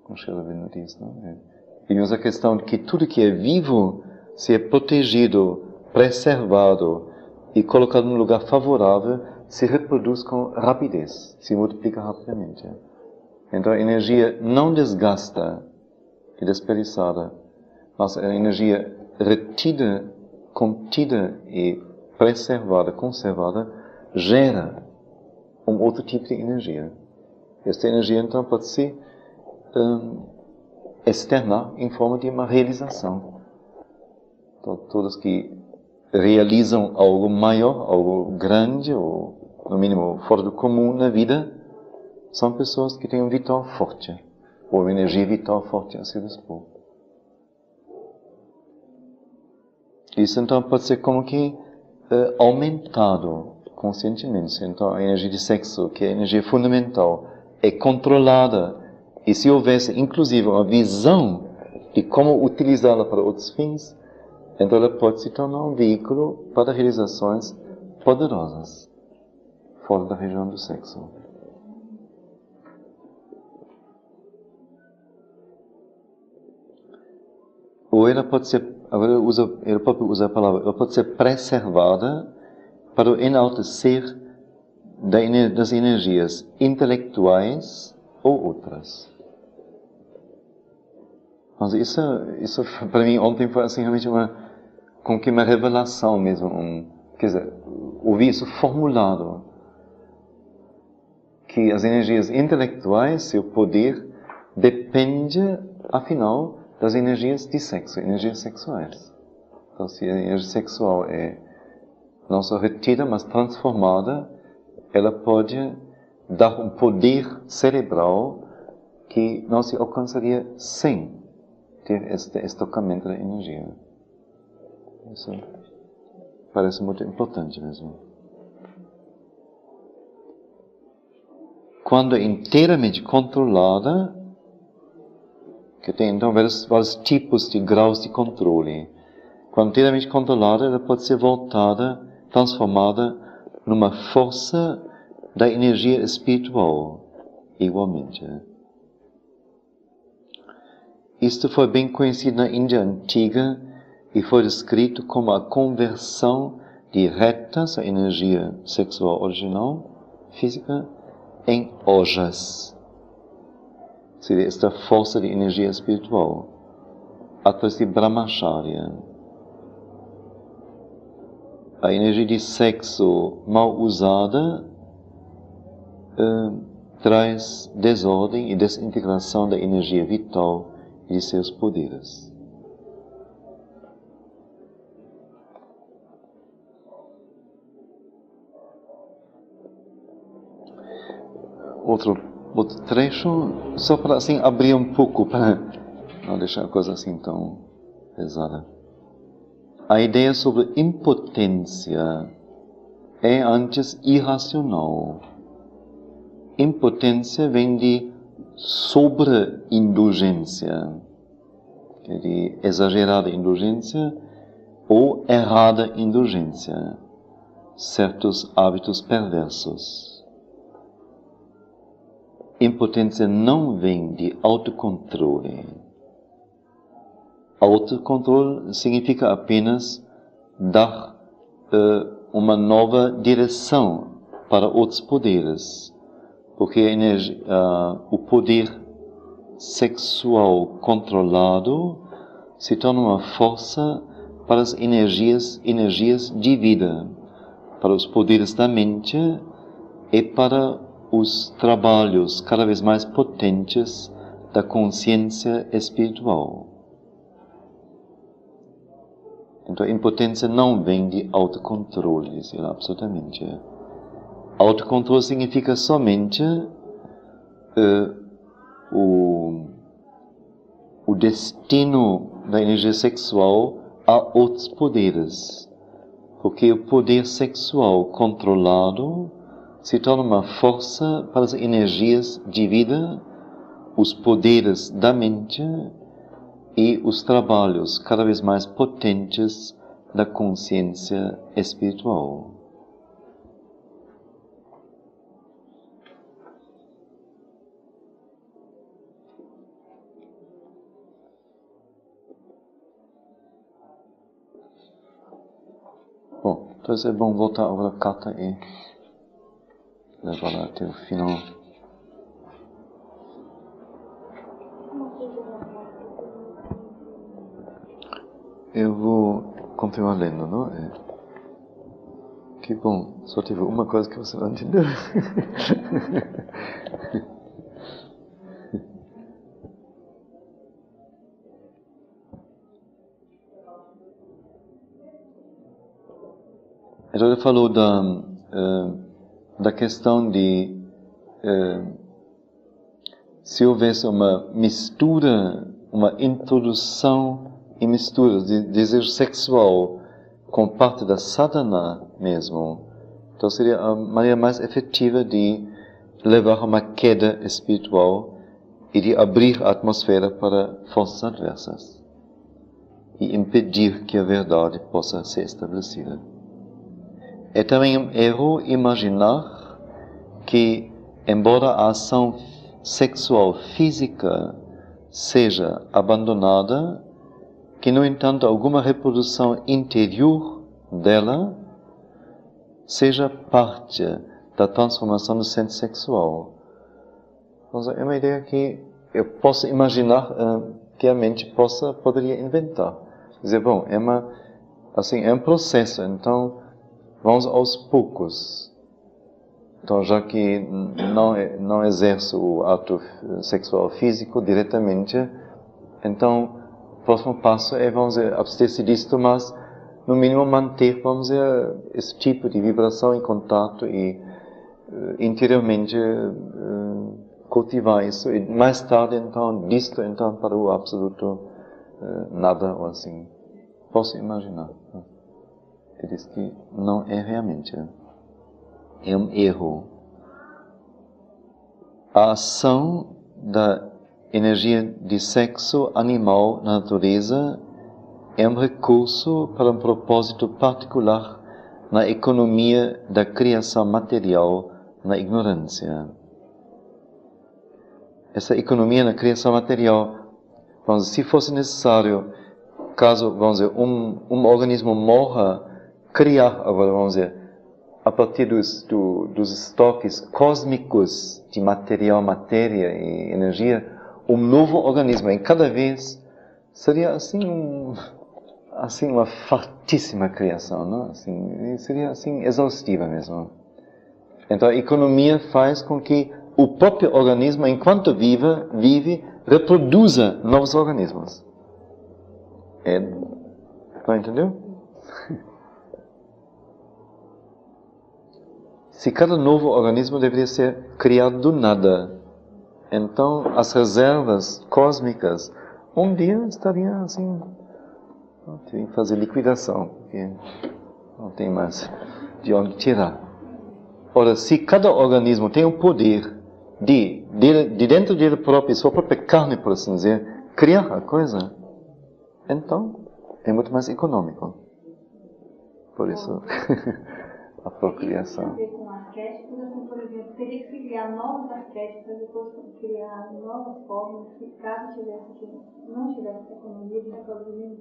como Sheldon diz, não é? E vimos a questão de que tudo que é vivo, se é protegido, preservado e colocado num lugar favorável, se reproduz com rapidez, se multiplica rapidamente. Então a energia não desgasta e desperdiçada, mas a energia retida, contida e preservada, conservada, gera um outro tipo de energia. Esta energia então pode ser externa em forma de uma realização. Então, todos que realizam algo maior, algo grande, ou no mínimo fora do comum na vida, são pessoas que têm um vital forte, ou uma energia vital forte a se dispor. Isso então pode ser como que aumentado conscientemente. Então a energia de sexo, que é a energia fundamental, é controlada. E se houvesse inclusive uma visão de como utilizá-la para outros fins, então ela pode se tornar um veículo para realizações poderosas, fora da região do sexo. Ou ela pode ser, agora ele próprio usa a palavra, ela pode ser preservada para o enaltecer das energias intelectuais ou outras. Mas isso para mim ontem foi assim realmente como que uma revelação mesmo, quer dizer, ouvi isso formulado, que as energias intelectuais, seu poder, depende, afinal, das energias de sexo, energias sexuais. Então, se a energia sexual é não só retida, mas transformada, ela pode dar um poder cerebral que não se alcançaria sem ter este estocamento da energia. Isso parece muito importante mesmo. Quando é inteiramente controlada, que tem então vários tipos de graus de controle. Quando inteiramente controlada, ela pode ser voltada, transformada numa força da energia espiritual, igualmente. Isto foi bem conhecido na Índia antiga e foi descrito como a conversão de retas, a energia sexual original, física, em ojas. Seria esta força de energia espiritual, através de Brahmacharya. A energia de sexo mal usada traz desordem e desintegração da energia vital e de seus poderes. Outro trecho, só para assim abrir um pouco, para não deixar a coisa assim tão pesada. A ideia sobre impotência é antes irracional. Impotência vem de sobreindulgência, que é de exagerada indulgência ou errada indulgência, certos hábitos perversos. Impotência não vem de autocontrole. Autocontrole significa apenas dar uma nova direção para outros poderes, porque o poder sexual controlado se torna uma força para as energias de vida, para os poderes da mente e para os trabalhos cada vez mais potentes da consciência espiritual. Então, a impotência não vem de autocontrole, diz ele, absolutamente. Autocontrole significa somente o destino da energia sexual a outros poderes. Porque o poder sexual controlado se torna uma força para as energias de vida, os poderes da mente e os trabalhos cada vez mais potentes da consciência espiritual. Bom, então é bom voltar agora a carta e levá-la até o final. Eu vou continuar lendo, não é? Que bom, só tive uma coisa que você não entendeu. Então ele falou da questão de se houvesse uma mistura, uma introdução e mistura de desejo sexual com parte da sadhana mesmo, então seria a maneira mais efetiva de levar a uma queda espiritual e de abrir a atmosfera para forças adversas e impedir que a verdade possa ser estabelecida. É também um erro imaginar que, embora a ação sexual física seja abandonada, que, no entanto, alguma reprodução interior dela seja parte da transformação do centro sexual. Então, é uma ideia que eu posso imaginar que a mente poderia inventar. Dizer, bom, é um processo, então vamos aos poucos. Então, já que não exerço o ato sexual físico diretamente, então o próximo passo é, abster-se disto, mas no mínimo manter, esse tipo de vibração em contato e interiormente cultivar isso. E mais tarde, então, disto, então, para o absoluto nada ou assim. Posso imaginar. Ele diz que não é realmente. É um erro. A ação da energia de sexo animal na natureza é um recurso para um propósito particular na economia da criação material na ignorância. Essa economia na criação material, se fosse necessário, caso, um organismo morra, criar, agora a partir dos estoques cósmicos de material, matéria e energia, um novo organismo, em cada vez seria uma fartíssima criação, não? Seria exaustiva mesmo. Então a economia faz com que o próprio organismo, enquanto vive, reproduza novos organismos. Entendeu? Se cada novo organismo deveria ser criado do nada, então as reservas cósmicas um dia estariam tem que fazer liquidação, porque não tem mais de onde tirar. Ora, se cada organismo tem o poder de dentro dele próprio, sua própria carne, por assim dizer, criar a coisa, então é muito mais econômico. Por isso, a procriação. Tem a ver com arquétipos, assim, por exemplo, teria que se criar novos arquétipos, depois criar novas formas, se caso não tivesse economia de reproduzir.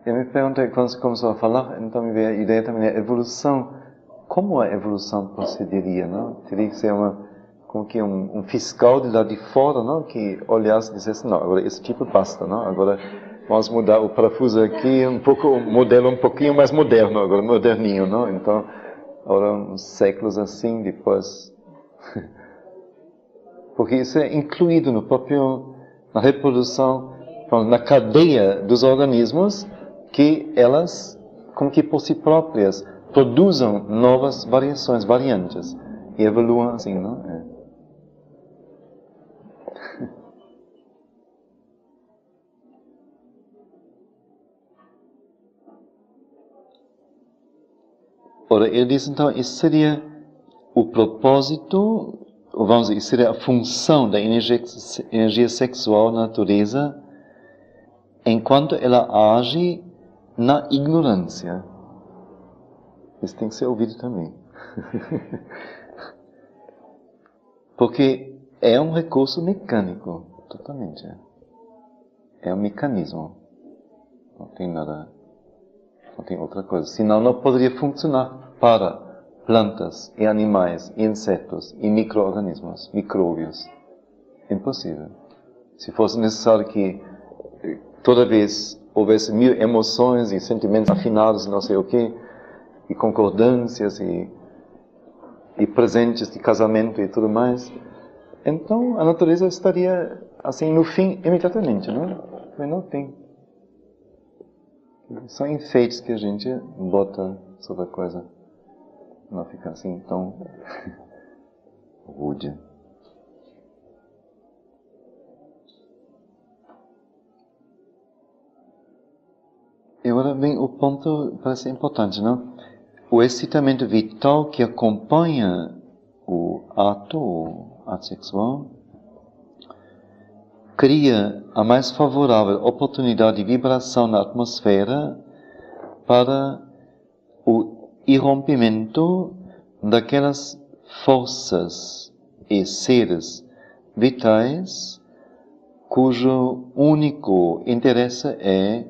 Eu me perguntei, quando você começou a falar, então me veio a ideia também da evolução. Como a evolução procederia, não? Teria que ser como que um fiscal de lá de fora, não? Que olhasse e dissesse, não, agora esse tipo basta, não? Agora vamos mudar o parafuso aqui, o modelo um pouquinho mais moderno, agora moderninho, não? Então, agora uns séculos assim, depois... Porque isso é incluído na reprodução, na cadeia dos organismos, que elas, como que por si próprias, produzam novas variantes, e evoluam assim, não? Ora, ele diz então, isso seria o propósito, ou vamos dizer, isso seria a função da energia sexual na natureza, enquanto ela age na ignorância. Isso tem que ser ouvido também. Porque é um recurso mecânico, totalmente. É um mecanismo. Não tem nada, não tem outra coisa. Senão não poderia funcionar para plantas e animais, e insetos e micro-organismos, micróbios. Impossível. Se fosse necessário que toda vez houvesse 1000 emoções e sentimentos afinados, não sei o quê, e concordâncias e presentes de casamento e tudo mais, então a natureza estaria assim no fim imediatamente, não? Mas não tem. São enfeites que a gente bota sobre a coisa. Não fica assim tão rude. E agora vem o ponto, parece importante, não? O excitamento vital que acompanha o ato sexual cria a mais favorável oportunidade de vibração na atmosfera para o irrompimento daquelas forças e seres vitais cujo único interesse é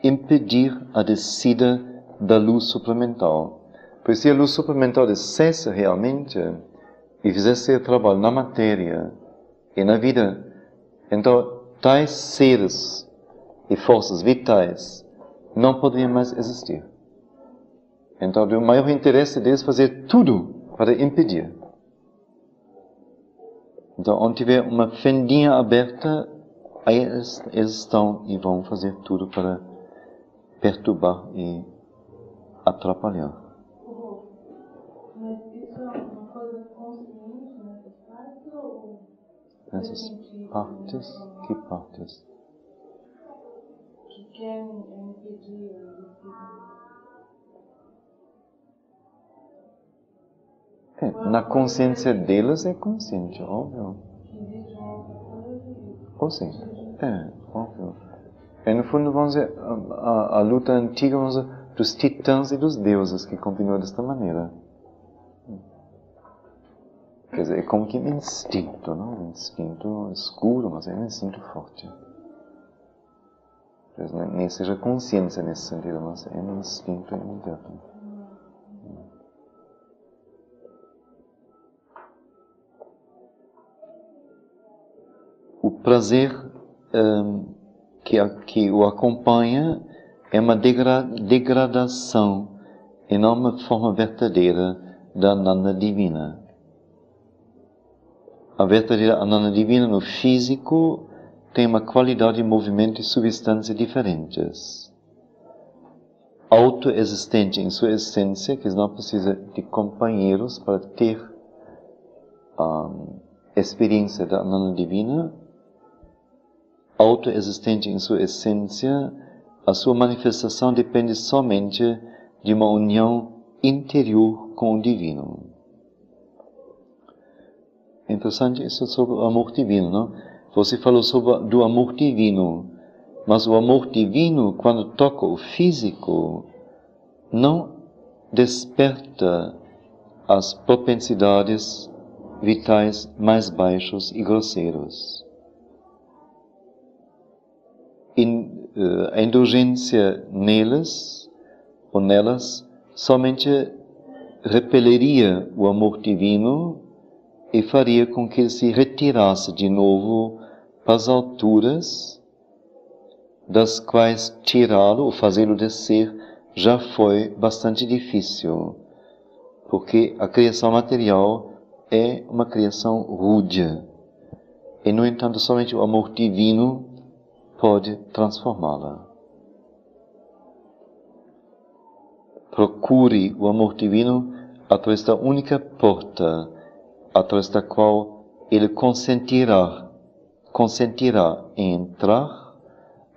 impedir a descida da luz suplementar. Pois se a luz suplementar descesse realmente e fizesse o trabalho na matéria e na vida, então tais seres e forças vitais não poderiam mais existir. Então o maior interesse deles é fazer tudo para impedir. Então onde tiver uma fendinha aberta, aí eles estão e vão fazer tudo para perturbar e atrapalhar. Mas isso é uma coisa consciente nessas partes ou... Nessas partes? Que partes? Que querem impedir Na consciência deles é consciente, óbvio. existe uma outra coisa. Ou sim, óbvio. E no fundo, vamos dizer, a luta antiga, vamos dizer, dos titãs e dos deuses, que continua desta maneira. Quer dizer, é como que um instinto, não? Um instinto escuro, mas é um instinto forte. Nem seja consciência nesse sentido, mas é um instinto imediato. O prazer que o acompanha é uma degradação e não uma forma verdadeira da Ananda Divina. A verdadeira Ananda Divina no físico tem uma qualidade de movimento e substância diferentes. Autoexistente em sua essência, que não precisa de companheiros para ter a experiência da Ananda Divina. Autoexistente em sua essência, a sua manifestação depende somente de uma união interior com o Divino. Interessante isso sobre o amor divino, não? Você falou do amor divino, Mas o amor divino, quando toca o físico, não desperta as propensidades vitais mais baixos e grosseiros. A indulgência neles ou nelas somente repeliria o amor divino e faria com que ele se retirasse de novo para as alturas das quais tirá-lo ou fazê-lo descer já foi bastante difícil, porque a criação material é uma criação rude e, no entanto, somente o amor divino pode transformá-la. Procure o amor divino através da única porta através da qual ele consentirá em entrar,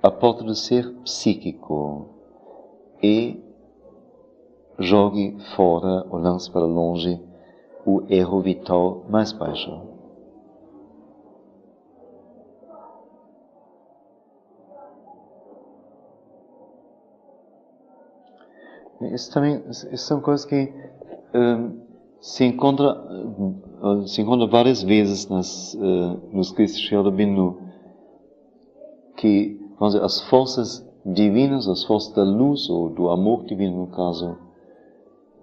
a porta do ser psíquico, e jogue fora ou lance para longe o erro vital mais baixo. Isso são coisas que se encontra várias vezes no escritos de Sri Aurobindo, que, vamos dizer, as forças divinas, as forças da luz, ou do amor divino, no caso,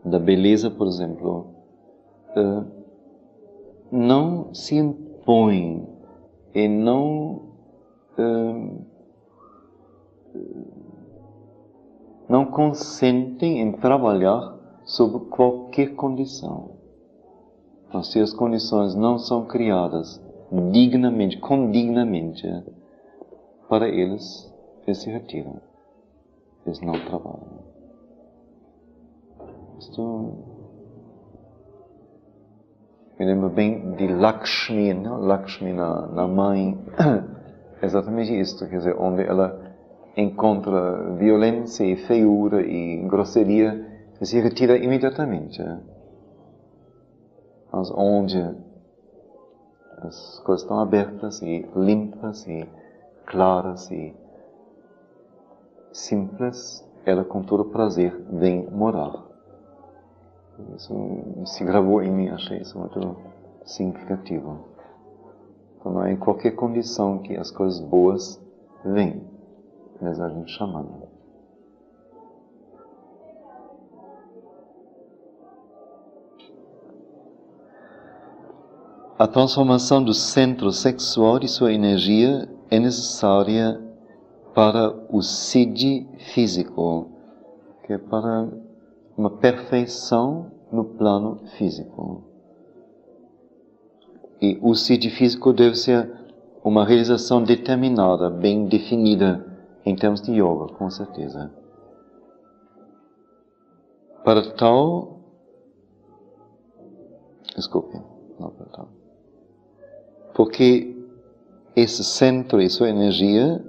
da beleza, por exemplo, não se impõem e não consentem em trabalhar sob qualquer condição. Mas se as condições não são criadas condignamente, para eles se retiram. Eles não trabalham. Isto me lembra bem de Lakshmi, não? Lakshmi na mãe. Exatamente isto, quer dizer, onde ela encontra violência e feiura e grosseria, se retira imediatamente. Mas onde as coisas estão abertas e limpas e claras e simples, ela com todo prazer vem morar. Isso se gravou em mim, achei isso muito significativo. Então não é em qualquer condição que as coisas boas vêm, mas a gente chamando. A transformação do centro sexual e sua energia é necessária para o siddhi físico, que é para uma perfeição no plano físico. E o siddhi físico deve ser uma realização determinada, bem definida em termos de yoga, com certeza. Para tal, porque esse centro e sua energia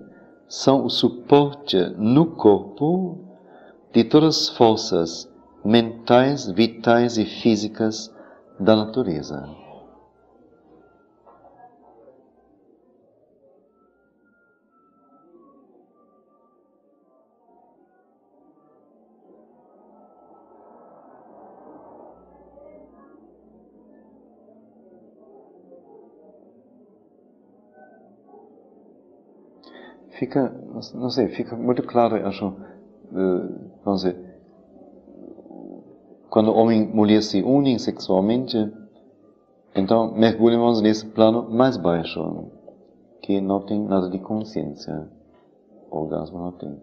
são o suporte no corpo de todas as forças mentais, vitais e físicas da natureza. Fica muito claro, acho, vamos dizer, quando homem e mulher se unem sexualmente, então mergulhamos nesse plano mais baixo, que não tem nada de consciência. O orgasmo não tem.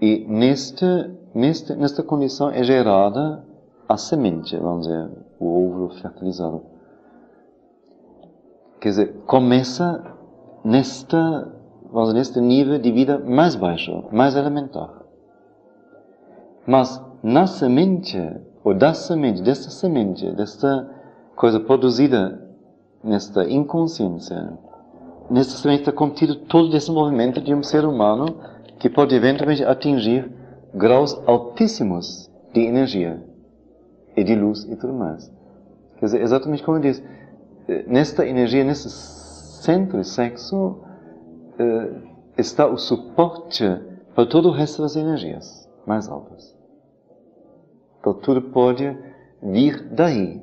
E nesta condição é gerada a semente, vamos dizer, o óvulo fertilizado. Quer dizer, começa neste nível de vida mais baixo, mais elementar. Mas na semente, ou desta semente, desta coisa produzida nesta inconsciência, nesta semente está contido todo esse movimento de um ser humano que pode eventualmente atingir graus altíssimos de energia e de luz e tudo mais. Quer dizer, exatamente como eu disse, nesta energia, nesse centro e sexo, está o suporte para todo o resto das energias mais altas. Então tudo pode vir daí.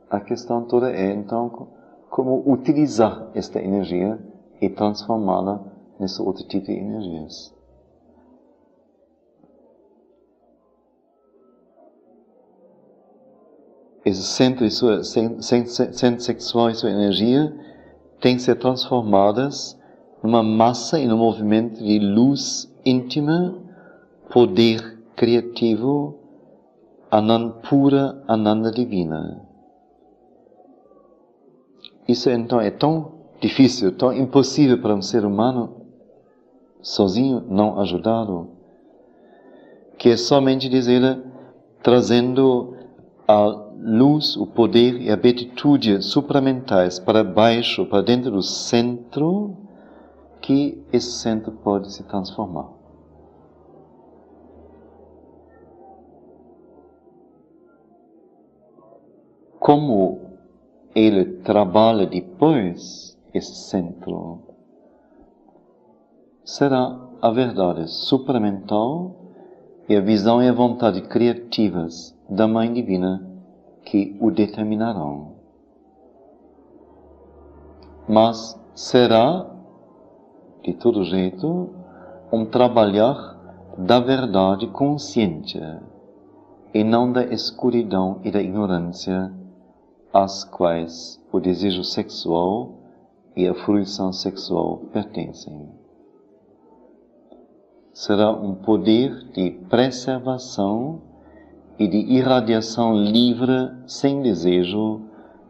A questão toda é, então, como utilizar esta energia e transformá-la nesse outro tipo de energias. Esse centro sexual e sua energia tem que ser transformadas numa massa e num movimento de luz íntima, poder criativo, pura Ananda divina. Isso então é tão difícil, tão impossível para um ser humano sozinho, não ajudado, que é somente, diz ele, trazendo a luz, o poder e a beatitude supramentais para baixo, para dentro do centro, que esse centro pode se transformar. Como ele trabalha depois, esse centro, será a verdade supramental e a visão e a vontade criativas da Mãe Divina que o determinarão. Mas será, de todo jeito, um trabalhar da verdade consciente e não da escuridão e da ignorância às quais o desejo sexual e a fruição sexual pertencem. Será um poder de preservação e de irradiação livre, sem desejo,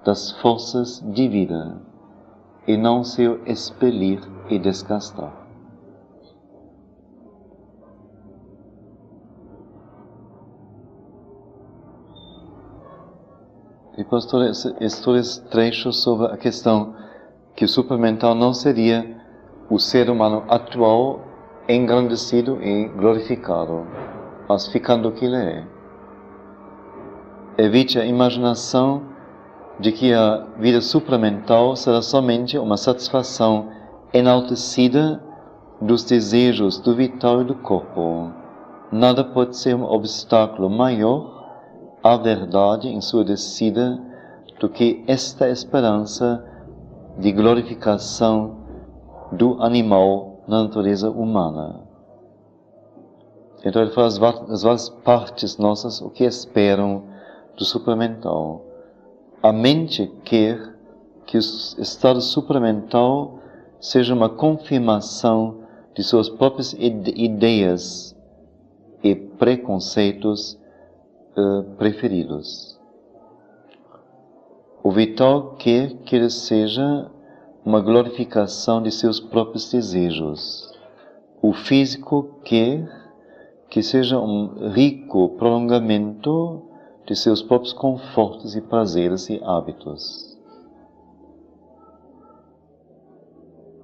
das forças de vida, e não seu expelir e desgastar. Depois todos esses trechos sobre a questão que o supramental não seria o ser humano atual engrandecido e glorificado, mas ficando o que ele é. Evite a imaginação de que a vida supramental será somente uma satisfação enaltecida dos desejos do vital e do corpo. Nada pode ser um obstáculo maior à verdade em sua descida do que esta esperança de glorificação do animal na natureza humana. Então ele fala as várias partes nossas o que esperam do supramental. A mente quer que o estado supramental seja uma confirmação de suas próprias ideias e preconceitos preferidos. O vital quer que ele seja uma glorificação de seus próprios desejos. O físico quer que seja um rico prolongamento de seus próprios confortos e prazeres e hábitos.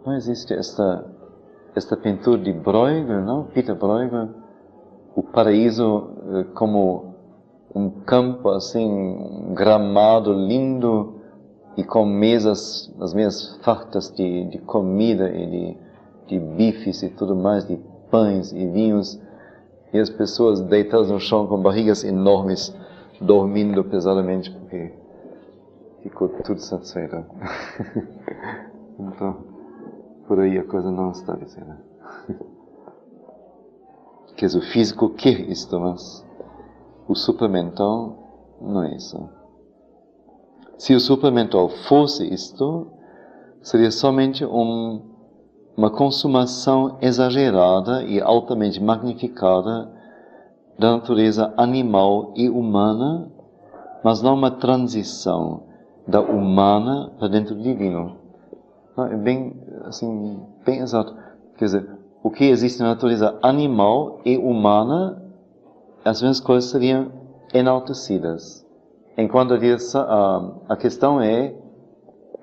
Não existe esta pintura de Bruegel, não? Peter Bruegel, o paraíso como um campo assim, um gramado lindo e com mesas, as mesas fartas de comida e de bifes e tudo mais, de pães e vinhos, e as pessoas deitadas no chão com barrigas enormes, dormindo pesadamente porque ficou tudo satisfeito. Então, por aí a coisa não está dizendo. Quer dizer, o físico quer isto, mas o supramental não é isso. Se o supramental fosse isto, seria somente uma consumação exagerada e altamente magnificada da natureza animal e humana, mas não uma transição da humana para dentro do divino. É bem, assim, bem exato. Quer dizer, o que existe na natureza animal e humana, as mesmas coisas seriam enaltecidas. Enquanto a questão é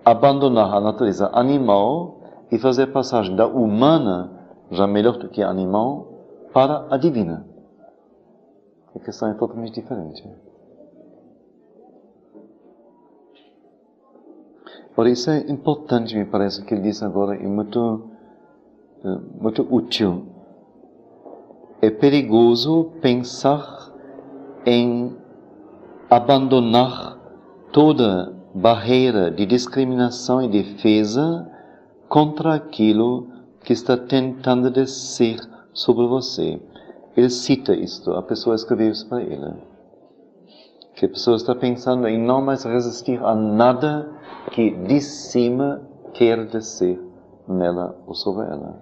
abandonar a natureza animal e fazer passagem da humana, já melhor do que a animal, para a divina. A questão é totalmente diferente. Por isso é importante, me parece, o que ele diz agora, é muito muito útil. É perigoso pensar em abandonar toda barreira de discriminação e defesa contra aquilo que está tentando descer sobre você. Ele cita isto, a pessoa escreveu isso para ele. Que a pessoa está pensando em não mais resistir a nada que de cima quer descer nela ou sobre ela.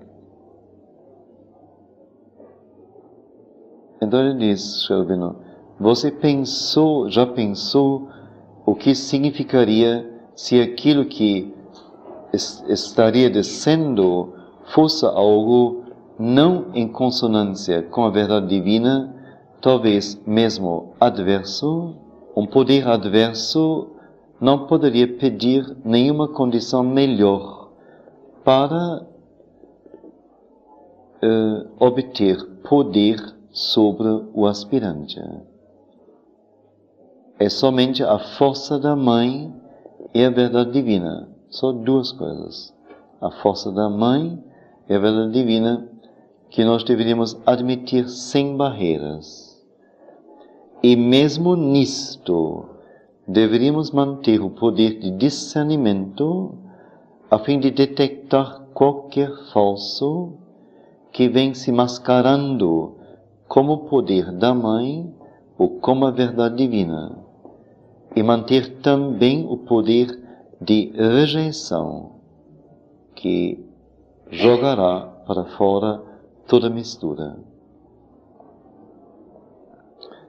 Então ele diz, Shelvino, você já pensou o que significaria se aquilo que estaria descendo fosse algo não em consonância com a verdade divina, talvez mesmo adverso? Um poder adverso não poderia pedir nenhuma condição melhor para obter poder sobre o aspirante. É somente a força da mãe e a verdade divina. Só duas coisas. A força da mãe e a verdade divina que nós deveríamos admitir sem barreiras. E mesmo nisto, deveríamos manter o poder de discernimento a fim de detectar qualquer falso que vem se mascarando como o poder da mãe ou como a verdade divina. E manter também o poder de rejeição que jogará para fora toda mistura.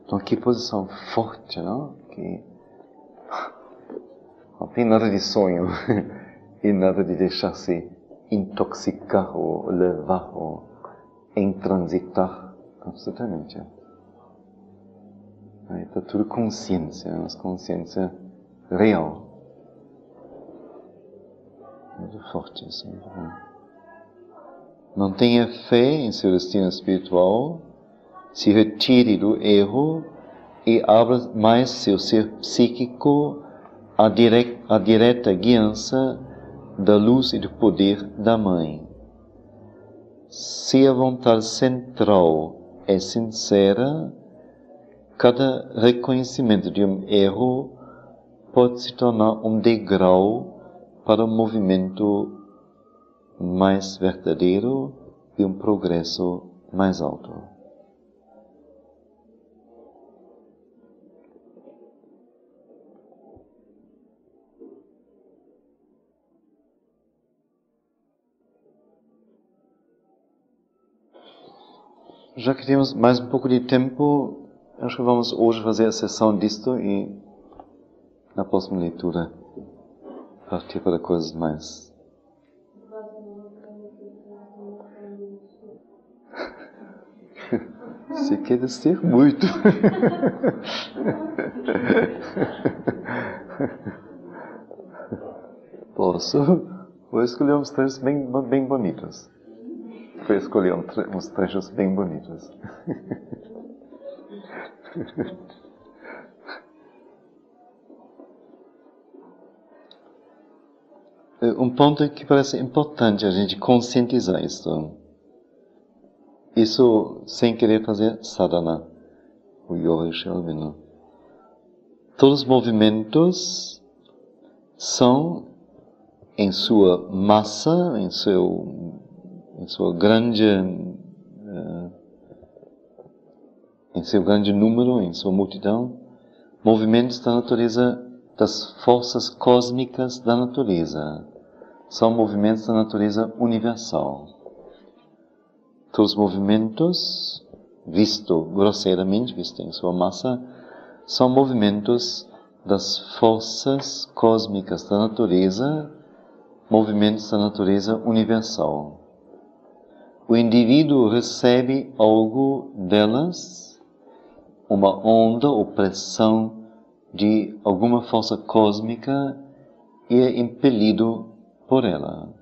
Então, que posição forte, não? Que não tem nada de sonho e nada de deixar-se intoxicar ou levar ou intransitar absolutamente. Aí está tudo consciência, mas consciência real. Muito forte isso. Muito bom. Não tenha fé em seu destino espiritual, se retire do erro e abra mais seu ser psíquico à direta guiança da luz e do poder da Mãe. Se a vontade central é sincera, cada reconhecimento de um erro pode se tornar um degrau para um movimento mais verdadeiro e um progresso mais alto. Já que temos mais um pouco de tempo, acho que vamos hoje fazer a sessão disto e na próxima leitura partir para coisas mais. Se quer descer muito. Posso? Vou escolher uns trechos bem bonitos. Vou escolher uns trechos bem bonitos. Um ponto que parece importante a gente conscientizar isso. Isso sem querer fazer sadhana, o yoga Shelvino. Todos os movimentos são em sua massa, em seu grande número, em sua multidão, movimentos da natureza, das forças cósmicas da natureza. São movimentos da natureza universal. Todos os movimentos, grosseiramente visto em sua massa, são movimentos das forças cósmicas da natureza, movimentos da natureza universal. O indivíduo recebe algo delas, uma onda ou pressão de alguma força cósmica e é impelido por ela.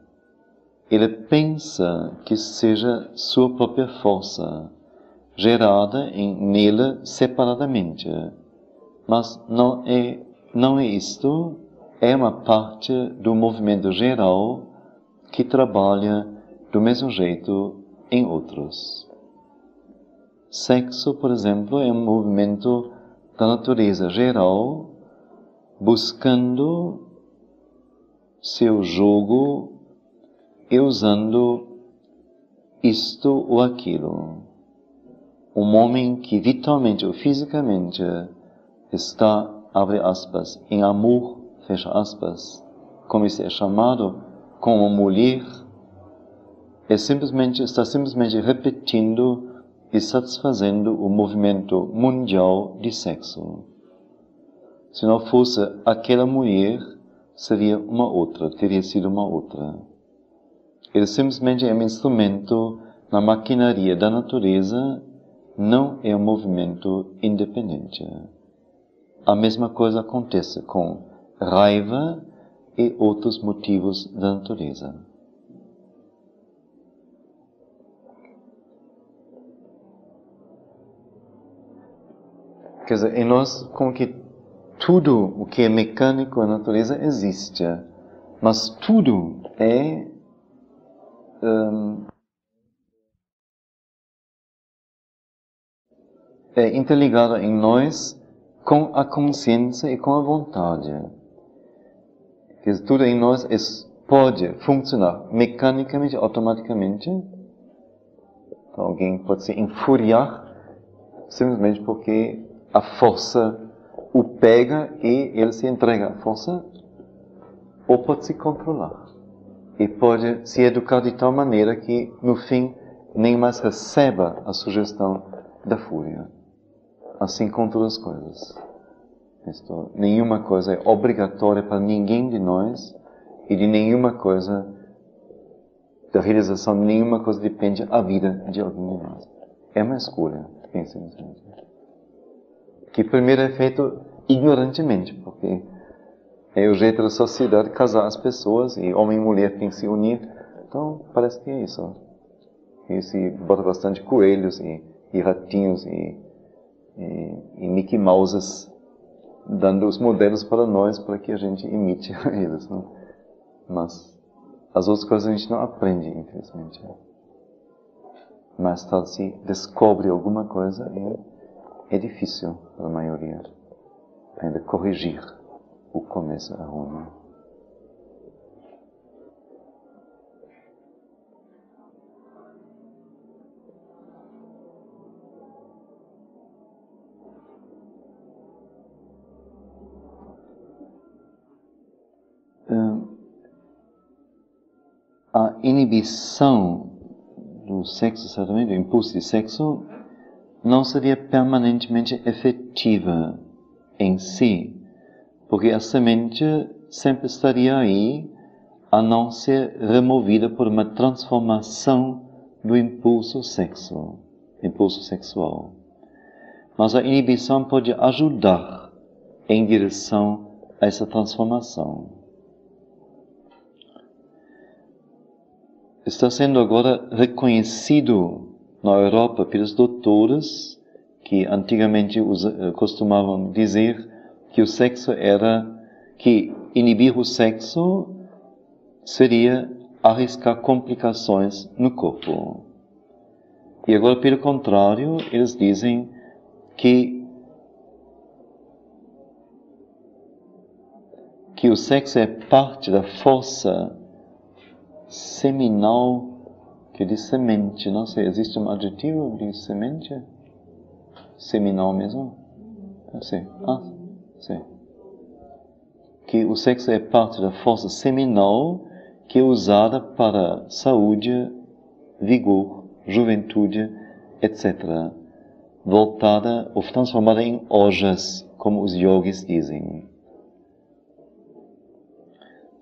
Ele pensa que seja sua própria força, gerada nele separadamente. Mas não é isto, é uma parte do movimento geral que trabalha do mesmo jeito em outros. Sexo, por exemplo, é um movimento da natureza geral, buscando seu jogo e usando isto ou aquilo. Um homem que vitalmente ou fisicamente está, abre aspas, em amor, fecha aspas, como isso é chamado, com uma mulher, está simplesmente repetindo e satisfazendo o movimento mundial de sexo. Se não fosse aquela mulher, seria uma outra, teria sido uma outra. Ele simplesmente é um instrumento na maquinaria da natureza, não é um movimento independente. A mesma coisa acontece com raiva e outros motivos da natureza. Quer dizer, em nós, como que tudo o que é mecânico na natureza existe, mas tudo é interligado em nós com a consciência e com a vontade. Quer dizer, tudo em nós pode funcionar mecanicamente, automaticamente. Então, alguém pode se infuriar simplesmente porque a força o pega e ele se entrega à força, ou pode se controlar. E pode se educar de tal maneira que, no fim, nem mais receba a sugestão da fúria. Assim com todas as coisas. Nenhuma coisa é obrigatória para ninguém de nós, e de nenhuma coisa, da realização de nenhuma coisa depende a vida de alguém de nós. É uma escolha, pensem nisso. Que primeiro é feito ignorantemente, porque é o jeito da sociedade casar as pessoas, e homem e mulher têm que se unir. Então, parece que é isso. E se bota bastante coelhos e ratinhos e Mickey Mouses dando os modelos para nós, para que a gente imite eles. Né? Mas as outras coisas a gente não aprende, infelizmente. Mais tarde se descobre alguma coisa e é difícil para a maioria ainda corrigir o começo errôneo. A inibição do sexo, certamente, do impulso de sexo, não seria permanentemente efetiva em si, porque a semente sempre estaria aí, a não ser removida por uma transformação do impulso sexual. Mas a inibição pode ajudar em direção a essa transformação. Está sendo agora reconhecido na Europa pelos doutores que antigamente costumavam dizer que o sexo que inibir o sexo seria arriscar complicações no corpo. E agora, pelo contrário, eles dizem que o sexo é parte da força seminal, que de semente, não sei, existe um adjetivo de semente? Seminal mesmo? Sim. Sim. Que o sexo é parte da força seminal que é usada para saúde, vigor, juventude, etc. Voltada ou transformada em ojas, como os yogis dizem.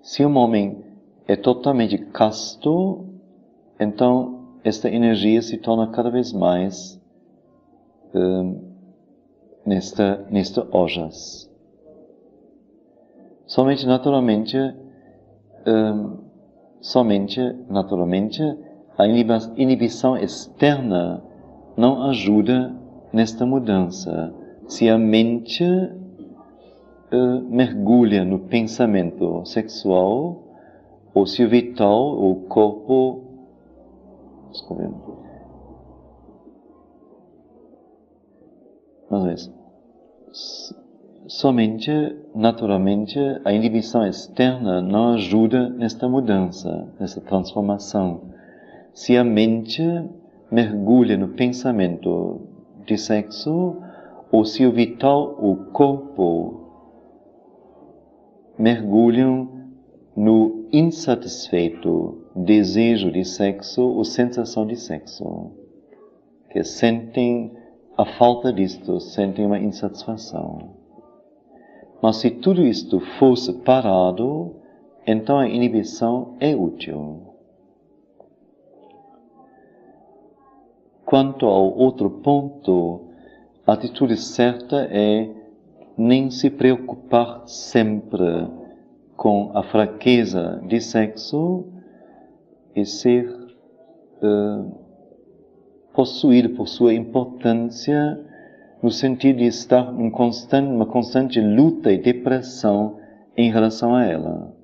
Se um homem é totalmente casto, então esta energia se torna cada vez mais nesta ojas. Somente naturalmente, a inibição externa não ajuda nesta mudança. Se a mente mergulha no pensamento sexual, ou se o vital, o corpo, desculpe. Mas vez, somente, naturalmente, a inibição externa não ajuda nesta mudança, nesta transformação. Se a mente mergulha no pensamento de sexo, ou se o vital, o corpo, mergulham no insatisfeito desejo de sexo ou sensação de sexo, que sentem a falta disto, sentem uma insatisfação. Mas se tudo isto fosse parado, então a inibição é útil. Quanto ao outro ponto, a atitude certa é nem se preocupar sempre com a fraqueza de sexo e ser possuído por sua importância no sentido de estar numa constante luta e depressão em relação a ela.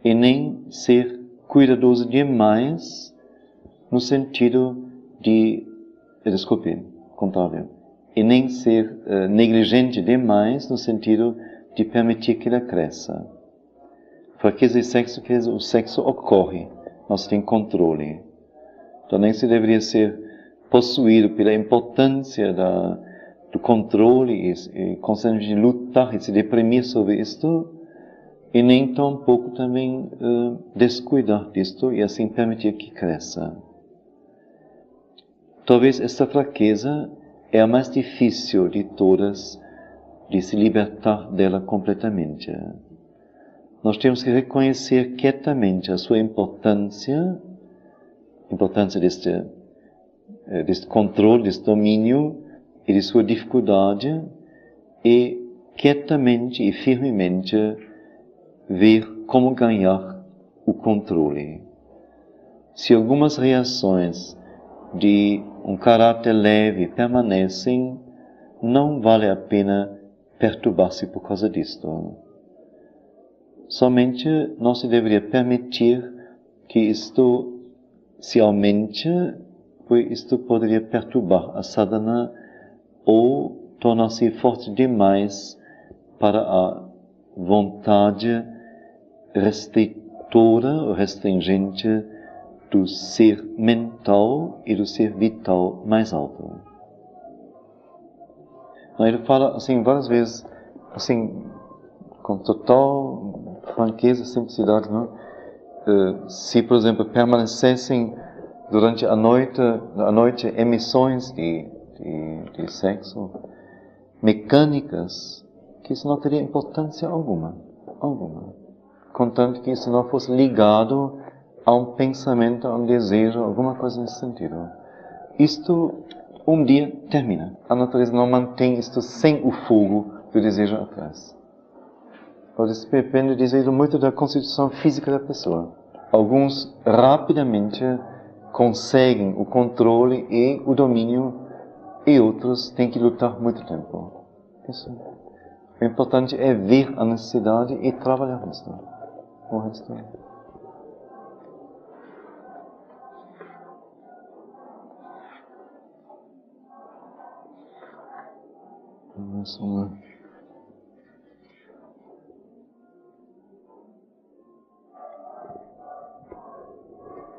E nem ser cuidadoso demais no sentido de, contrário, e nem ser negligente demais no sentido de permitir que ela cresça. Fraqueza de sexo quer dizer o sexo ocorre, não se tem controle. Então nem se deveria ser possuído pela importância do controle e constantemente lutar e se deprimir sobre isto, e nem tampouco também descuidar disto e assim permitir que cresça. Talvez esta fraqueza é a mais difícil de todas de se libertar dela completamente. Nós temos que reconhecer quietamente a sua importância deste controle, deste domínio e de sua dificuldade, e quietamente e firmemente ver como ganhar o controle. Se algumas reações de um caráter leve permanecem, não vale a pena perturbar-se por causa disto. Somente não se deveria permitir que isto se aumente, pois isto poderia perturbar a sadhana ou tornar-se forte demais para a vontade restritora ou restringente do ser mental e do ser vital mais alto. Ele fala assim várias vezes, assim, com total franqueza e simplicidade, não? Se, por exemplo, permanecessem durante a noite emissões de sexo mecânicas, que isso não teria importância alguma, contanto que isso não fosse ligado a um pensamento, a um desejo, alguma coisa nesse sentido. Isto um dia termina. A natureza não mantém isto sem o fogo do desejo atrás. Isso depende, dizer, muito da constituição física da pessoa. Alguns rapidamente conseguem o controle e o domínio, e outros têm que lutar muito tempo. Isso. O importante é ver a necessidade e trabalhar nisso. O resto.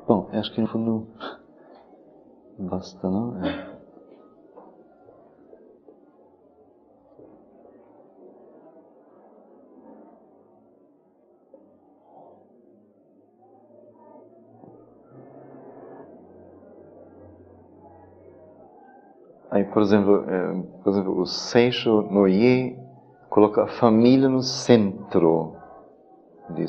Bom, acho que no fundo basta, não? Aí, por exemplo, o Seisho Noye coloca a família no centro de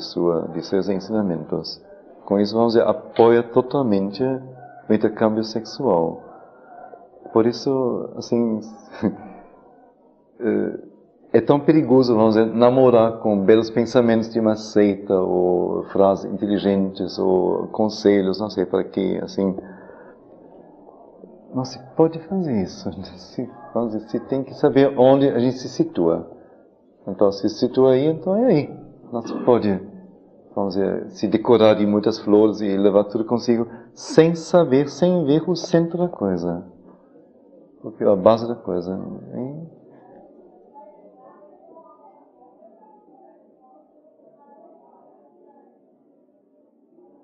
seus ensinamentos. Com isso, vamos dizer, apoia totalmente o intercâmbio sexual. Por isso, assim, é tão perigoso, vamos dizer, namorar com belos pensamentos de uma seita, ou frases inteligentes, ou conselhos, não sei para quê, assim. Não se pode fazer isso. Vamos dizer, se tem que saber onde a gente se situa. Então, se situa aí, então é aí. Não se pode, vamos dizer, se decorar de muitas flores e levar tudo consigo. sem saber, sem ver o centro da coisa. Porque a base da coisa.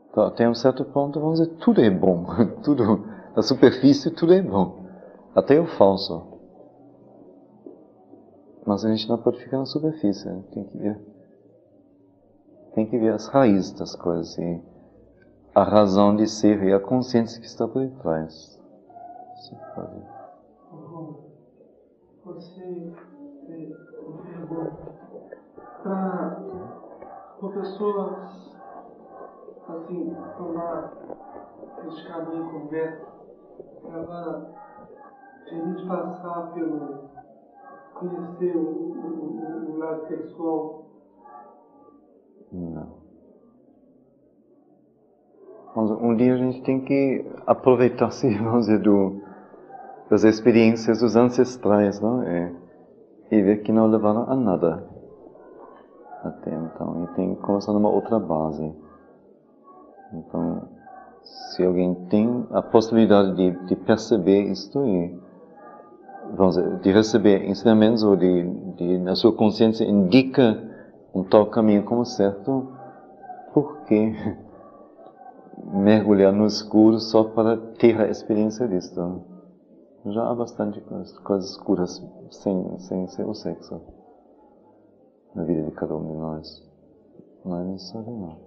Então, até um certo ponto, vamos dizer, tudo é bom. Tudo, na superfície, tudo é bom. Até o falso. Mas a gente não pode ficar na superfície. Tem que ver as raízes das coisas. E a razão de ser e a consciência que está por detrás. Você para pessoas assim tomar esse caminho conversa, ela tem de passar pelo conhecer o lado sexual. Não. Mas um dia a gente tem que aproveitar-se, vamos dizer, das experiências dos ancestrais, não? E ver que não levaram a nada até então. E tem que começar numa outra base. Então, se alguém tem a possibilidade de perceber isto e, vamos dizer, de receber ensinamentos ou na sua consciência indica um tal caminho como certo, por que mergulhar no escuro só para ter a experiência disto? Já há bastante coisas escuras sem ser o sexo na vida de cada um de nós. Não é necessário, não.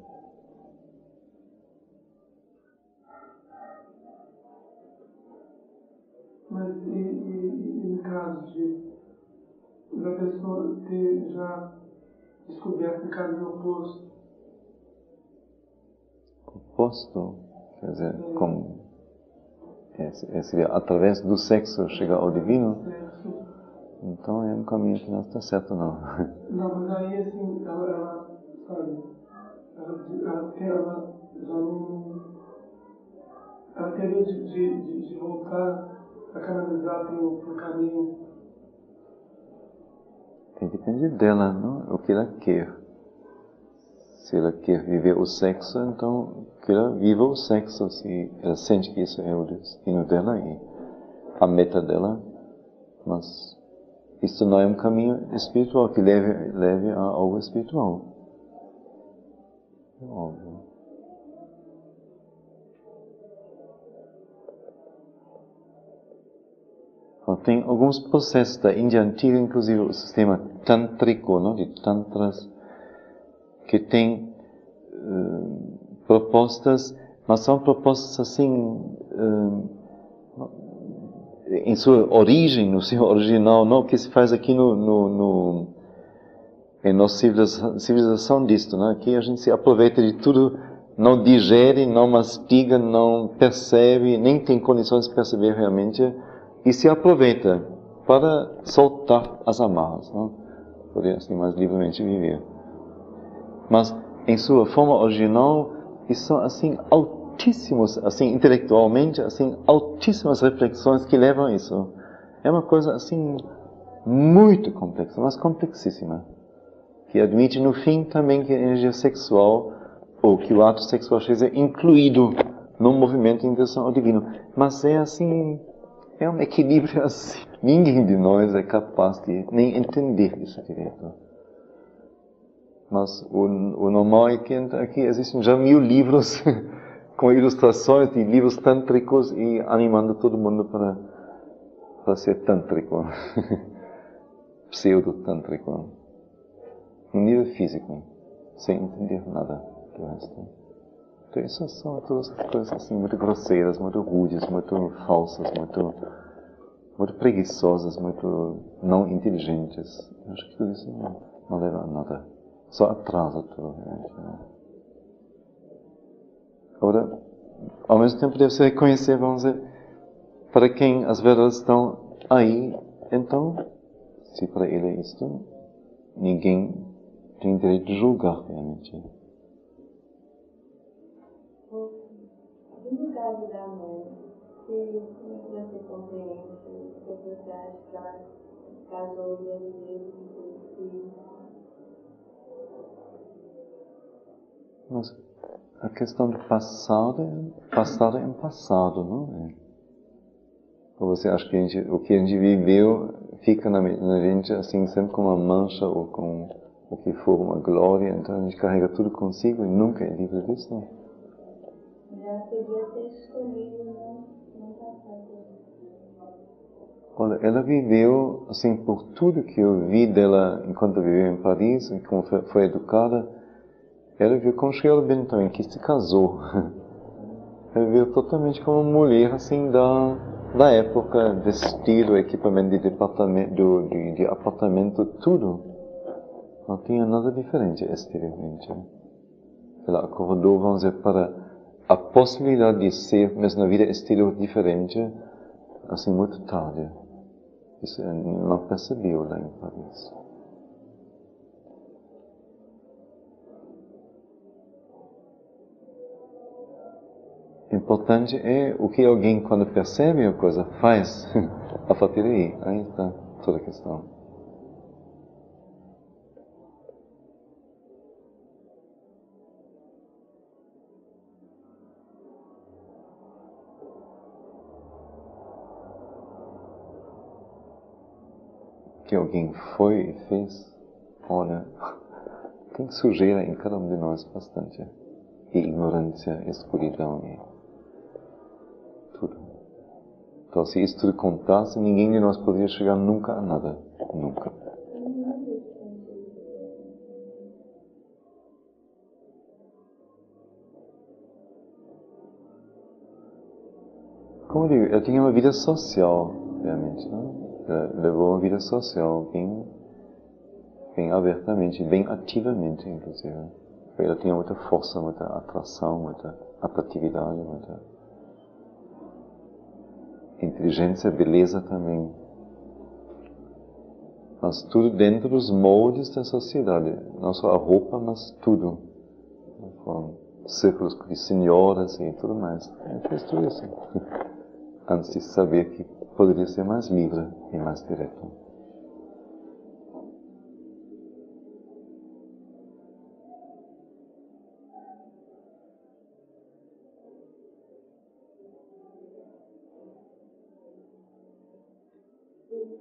Mas e no caso da pessoa ter já descoberto o caminho oposto? Oposto? Quer dizer, como? Seria através do sexo chegar ao divino? Então é um caminho que não está certo, não. Não, mas aí assim, ela sabe, ela já não. Ela teria de voltar a canalizar para o caminho. Depende dela, não? O que ela quer. Se ela quer viver o sexo, então que ela viva o sexo. Se ela sente que isso é o destino dela e a meta dela. Mas isso não é um caminho espiritual que leve a algo espiritual. É óbvio. Tem alguns processos da Índia antiga, inclusive o sistema tântrico, não? De tantras, que tem propostas, mas são propostas assim, em sua origem, no seu original, não que se faz aqui em nossa civilização disto, né? Aqui a gente se aproveita de tudo, não digere, não mastiga, não percebe, nem tem condições de perceber realmente, e se aproveita para soltar as amarras, não? Poder assim mais livremente viver. Mas em sua forma original, isso são assim altíssimos, assim intelectualmente, assim altíssimas reflexões que levam a isso. É uma coisa assim muito complexa, mas complexíssima, que admite no fim também que a energia sexual ou que o ato sexual seja incluído no movimento em direção ao divino. Mas é assim, é um equilíbrio assim. Ninguém de nós é capaz de nem entender isso direito. Mas o normal é que aqui existem já 1000 livros com ilustrações de livros tântricos e animando todo mundo para ser tântrico. Pseudo-tântrico. No nível físico, sem entender nada do resto. Então isso são todas coisas assim muito grosseiras, muito rudes, muito falsas, muito preguiçosas, muito não inteligentes. Eu acho que tudo isso não leva a nada. Só atrasa tudo. Agora, ao mesmo tempo deve-se reconhecer, vamos dizer, para quem as verdades estão aí, então, se para ele é isto, ninguém tem direito de julgar realmente. No caso da mãe, se você compreende a sociedade que ela casou 2 vezes e Mas A questão do passado é um passado, não é? Ou você acha que o que a gente viveu fica na gente assim sempre com uma mancha ou com o que for uma glória, então a gente carrega tudo consigo e nunca é livre disso, não? Já podia ter escolhido não passar. Olha, ela viveu, assim, por tudo que eu vi dela enquanto viveu em Paris, e como foi educada, ela viveu com Sherbin também, que se casou. Ela viveu totalmente como uma mulher, assim, da época, vestido, equipamento de departamento, de apartamento, tudo. Não tinha nada diferente exteriormente. Ela acordou, vamos dizer, para a possibilidade de ser, mesmo na vida exterior, diferente, assim, muito tarde. Isso não percebeu lá em Paris. Importante é o que alguém, quando percebe a coisa, faz a partir daí. Aí está toda a questão. Que alguém foi e fez, olha, tem sujeira em cada um de nós bastante. E ignorância, escuridão e tudo. Então, se isso tudo contasse, ninguém de nós poderia chegar nunca a nada. Nunca. Como eu digo, eu tinha uma vida social, realmente, não? Levou uma vida social bem abertamente, bem ativamente, inclusive. Ela tinha muita força, muita atração, muita atratividade, muita inteligência, beleza também. Mas tudo dentro dos moldes da sociedade. Não só a roupa, mas tudo. Com círculos de senhoras e tudo mais. Ela fez tudo isso. Antes de saber que poderia ser mais livre e mais direto.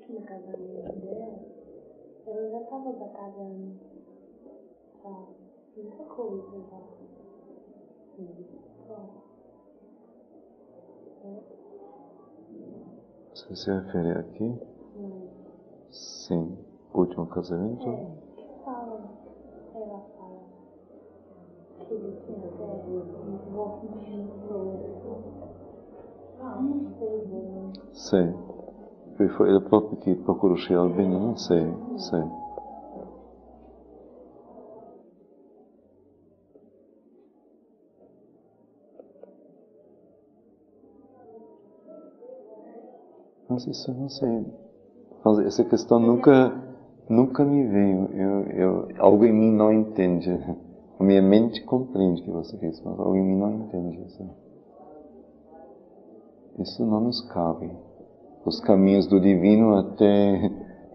No casamento dela, ela já estava batalhando muita coisa já. Você se refere aqui? Sim. Último casamento? Que fala, ela fala que ele tinha até envolvimento. Não sei bem. Sei. Foi ele próprio que procurou Sherbin, não sei. Mas isso eu não sei. Mas essa questão nunca me veio. Algo em mim não entende. A minha mente compreende que você fez, mas algo em mim não entende. Isso não nos cabe. Os caminhos do divino até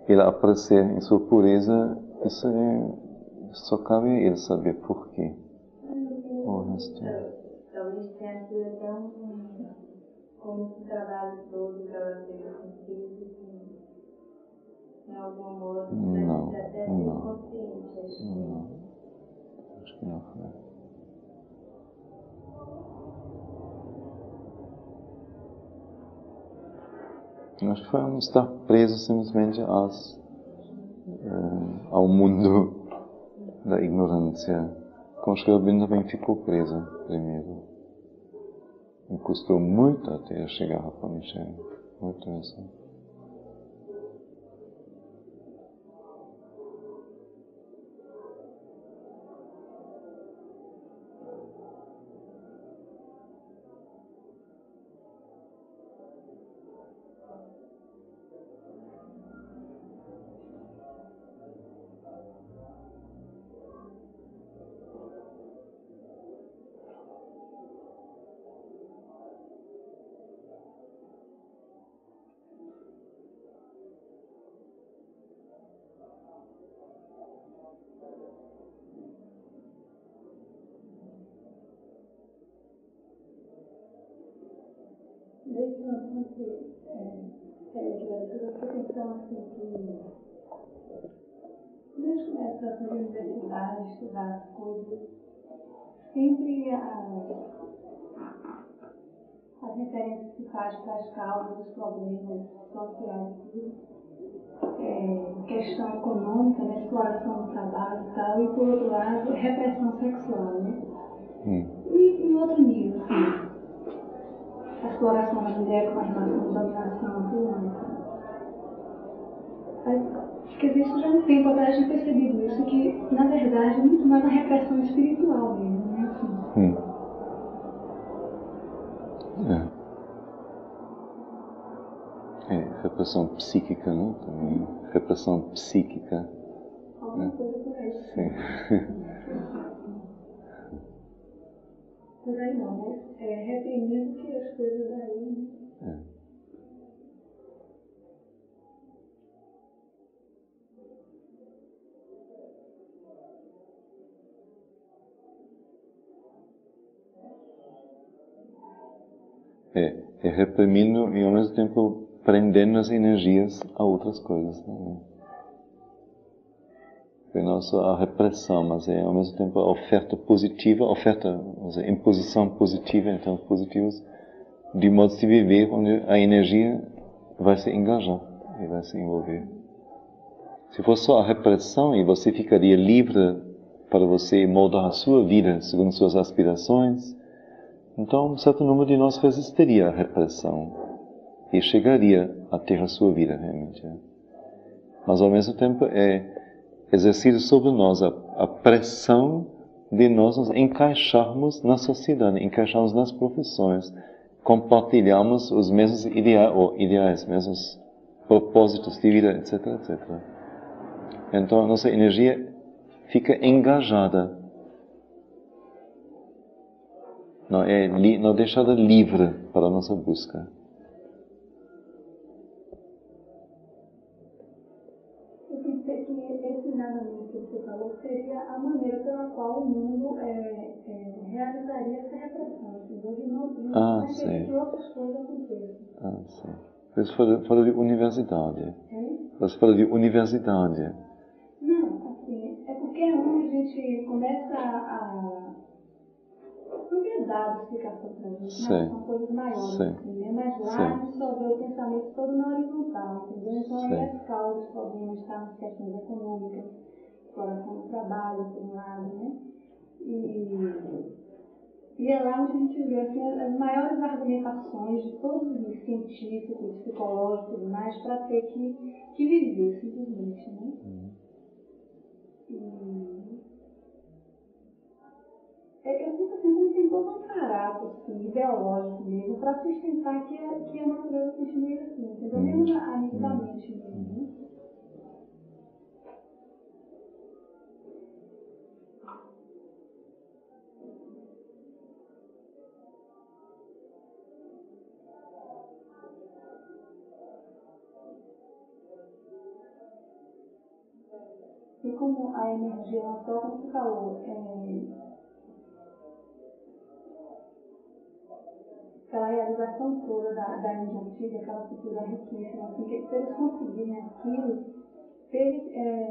ele aparecer em sua pureza, isso só cabe a ele saber por quê. O resto. Talvez tenha sido até como esse trabalho todo que ela fez consigo, em algum modo, Não. até consciente, Acho que não foi. Acho que foi um estar preso simplesmente ao mundo da ignorância. Com Sherbin também ficou preso primeiro. Me custou muito até chegar a Rapanchen. Muito isso. eu estou pensando assim que quando a gente começa a fazer universidade, estudar as coisas, sempre as referências que faz para as causas, os problemas sociais, questão econômica, né, exploração do trabalho e tal, e por outro lado, repressão sexual, né? E em outro nível, assim, a exploração da mulher com a relação de dominação, tudo mais. Quer dizer, isso já há um tempo atrás eu percebi isso, que na verdade é muito mais uma repressão espiritual mesmo, né? Assim. Repressão psíquica, não? Também. Repressão psíquica. Alguma coisa por aí. Sim. Por aí não, mas reprimindo que as coisas daí. É reprimindo e ao mesmo tempo prendendo as energias a outras coisas. Não só a repressão, mas é ao mesmo tempo a oferta positiva, imposição positiva em termos positivos, de modo de viver onde a energia vai se engajar e vai se envolver. Se fosse só a repressão e você ficaria livre para você moldar a sua vida segundo suas aspirações, então um certo número de nós resistiria à repressão e chegaria a ter a sua vida realmente. Mas ao mesmo tempo é exercido sobre nós a pressão de nós nos encaixarmos na sociedade, encaixarmos nas profissões, compartilharmos os mesmos ideais, mesmos propósitos de vida, etc, etc. Então a nossa energia fica engajada, não deixada livre para a nossa busca. Seria a maneira pela qual o mundo realizaria essa repressão. Não sim. Que outras coisas aconteçam. Sim. Você fala de universidade. Você fala de universidade. Não, assim, é porque é onde a gente começa a... Não é dado explicação para a gente, mas são coisas maiores, assim, né? Mas lá a gente só vê o pensamento todo na horizontal, entendeu? Então aí as causas podem estar nas questões econômicas, exploração do trabalho, por um lado, né? E é lá onde a gente vê assim, as maiores argumentações de todos os científicos, psicológicos e tudo mais, para ter que viver, simplesmente, né? Eu sinto assim que tem todo um aparato assim, ideológico mesmo para sustentar que a natureza continue assim, entendeu? Mesmo a nível da mente mesmo, né? E como a energia não só, como você falou, aquela realização toda da Índia antiga, aquela cultura riquíssima, assim, que se eles conseguirem aquilo,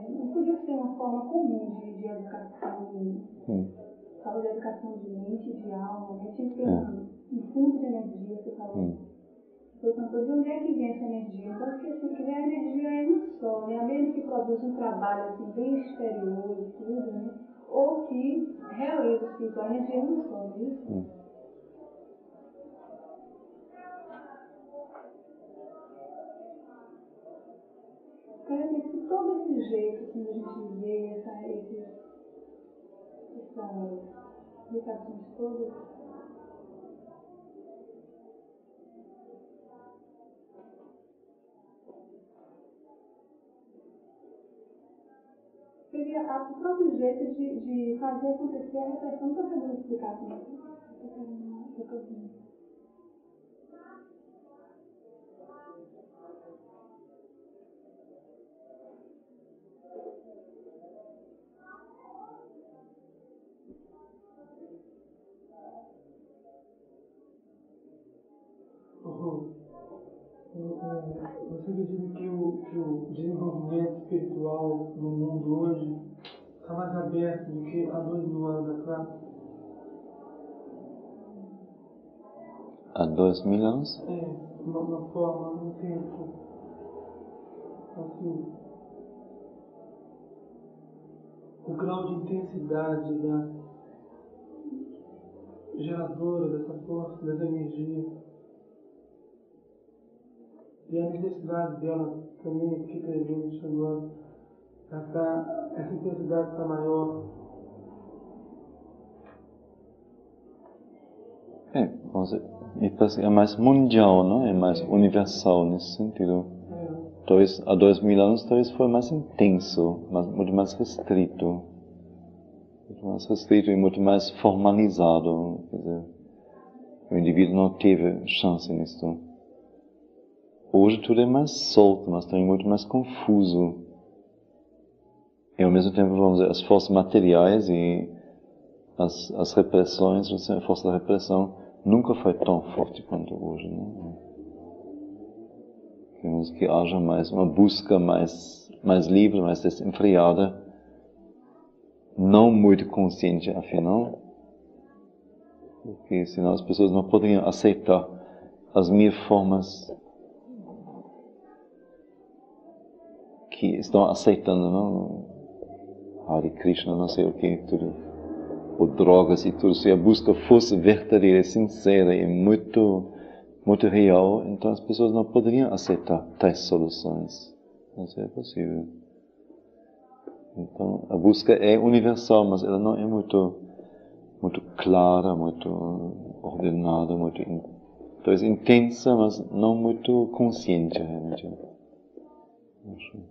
não podia ser uma forma comum de educação, fala de educação de mente, de alma, né? Tinha que ter um fundo de energia, você falou. Portanto, de onde é que vem essa energia? Então, assim, que vem a energia é um só, né? A mesma que produz um trabalho assim, bem exterior e tudo, né? Ou que realiza o espírito, a energia é um só, não é isso? Parece que todo esse jeito assim, a gente vê essas explicações todas, seria o próprio jeito de fazer acontecer a repressão. Não estou sabendo explicar como é. você acredita que o desenvolvimento espiritual do mundo hoje está mais aberto do que há 2000 anos atrás? Há 2000 anos? Uma forma, um tempo, assim, o grau de intensidade da geradora dessa força, dessa energia, e a necessidade dela também aqui presente agora, essa intensidade está maior. É mais mundial, não? É mais universal nesse sentido. Talvez há 2000 anos talvez foi mais intenso, muito mais restrito. Muito mais restrito e muito mais formalizado. Quer dizer, o indivíduo não teve chance nisso. Hoje tudo é mais solto, mas também muito mais confuso. E ao mesmo tempo, vamos dizer, as forças materiais e as repressões, a força da repressão nunca foi tão forte quanto hoje, né? Queremos que haja mais uma busca mais livre, mais desenfreada, não muito consciente, afinal, porque senão as pessoas não poderiam aceitar as mil formas que estão aceitando, não? Hare Krishna, não sei o que, tudo, ou drogas e tudo. Se a busca fosse verdadeira, sincera e muito real, então as pessoas não poderiam aceitar tais soluções. Não é possível. Então, a busca é universal, mas ela não é muito clara, muito ordenada, talvez intensa, mas não muito consciente, realmente. Acho.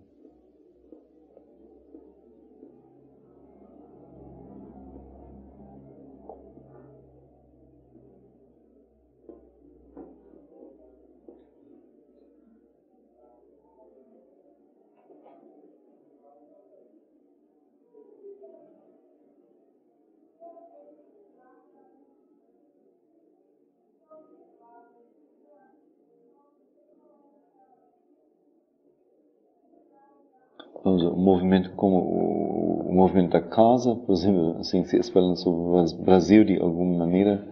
O movimento como o movimento da casa, por exemplo, assim se espelhando sobre o Brasil de alguma maneira,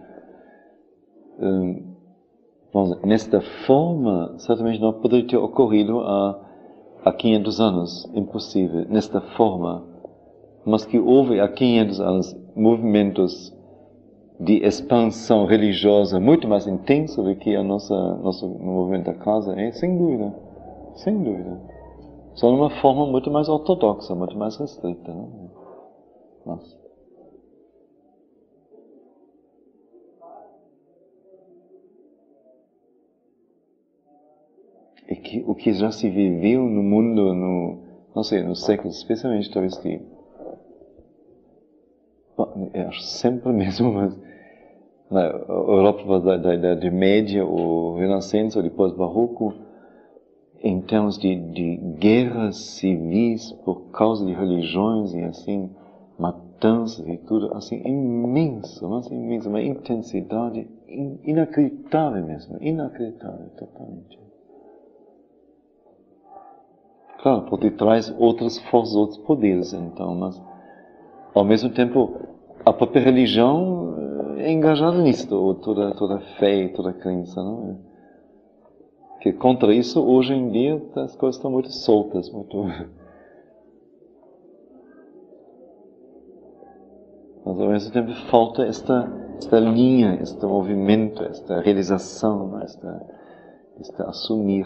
vamos dizer, nesta forma, certamente não poderia ter ocorrido há 500 anos, impossível, nesta forma, mas que houve há 500 anos movimentos de expansão religiosa muito mais intenso do que nosso movimento da casa, sem dúvida, sem dúvida. Só numa forma muito mais ortodoxa, muito mais restrita, né? Mas... o que já se viveu no mundo, não sei, nos séculos, especialmente talvez que... Eu acho sempre mesmo, mas na Europa da Idade Média, o Renascença, ou depois Barroco, em termos de guerras civis por causa de religiões e assim, matanças e tudo, assim, imenso, mas imenso, uma intensidade inacreditável mesmo, inacreditável, totalmente. Claro, por detrás outras forças, outros poderes, então, mas ao mesmo tempo a própria religião é engajada nisso, toda fé e toda crença, não é? Que contra isso, hoje em dia, as coisas estão muito soltas, Mas ao mesmo tempo falta esta linha, este movimento, esta realização, este assumir.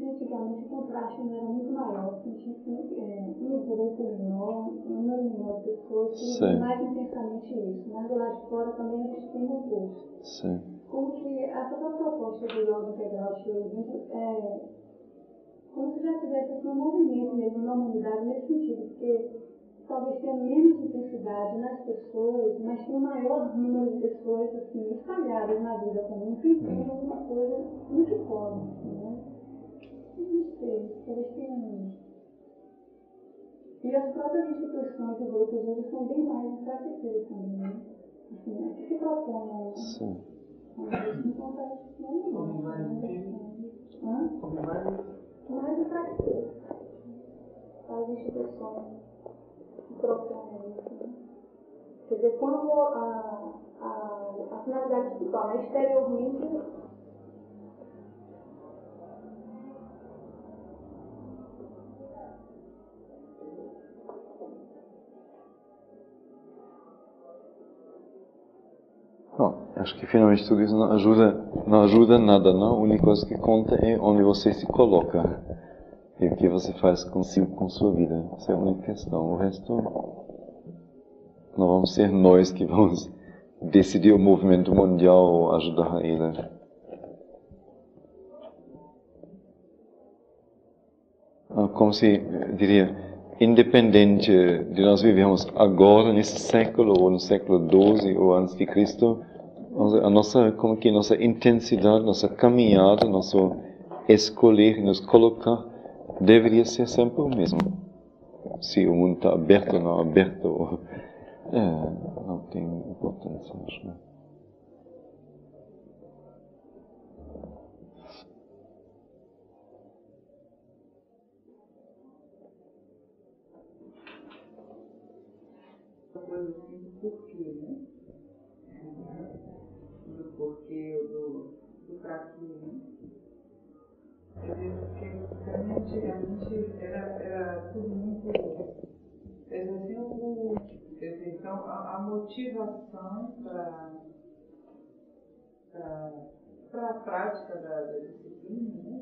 Antigamente o contraste era muito maior, um grupo menor, um número menor de pessoas que vivem mais intensamente isso, mas do lado de fora também a gente tem um oposto. Sim. Como que a própria proposta do yoga integral de Yoga é como se já tivesse um movimento mesmo na humanidade nesse sentido, porque talvez tenha menos intensidade nas pessoas, mas tem um maior número de pessoas assim, espalhadas na vida comum, tentando alguma coisa muito forte, né? Não sei, talvez tenha. E as próprias instituições e grupos hoje são bem mais enfraquecidas também, né? assim, que se propõe. Sim. Mas para quê? As instituições se propõem isso, né? Quer dizer, quando a finalidade principal, né, exteriormente, Bom, acho que finalmente tudo isso não ajuda nada, não? A única coisa que conta é onde você se coloca e o que você faz consigo, com sua vida. Essa é a única questão. O resto, não vamos ser nós que vamos decidir o movimento mundial ou ajudar ele. Como se diria, independente de nós vivemos agora nesse século ou no século XII ou antes de Cristo, a nossa intensidade, nossa caminhada, nosso escolher e nos colocar deveria ser sempre o mesmo. Se o mundo está aberto ou não aberto, não tem importância, acho. Coisa assim do porquê, né? Do porquê do fraquinho, né? Porque antigamente era tudo muito. Então a motivação para a prática da disciplina, né?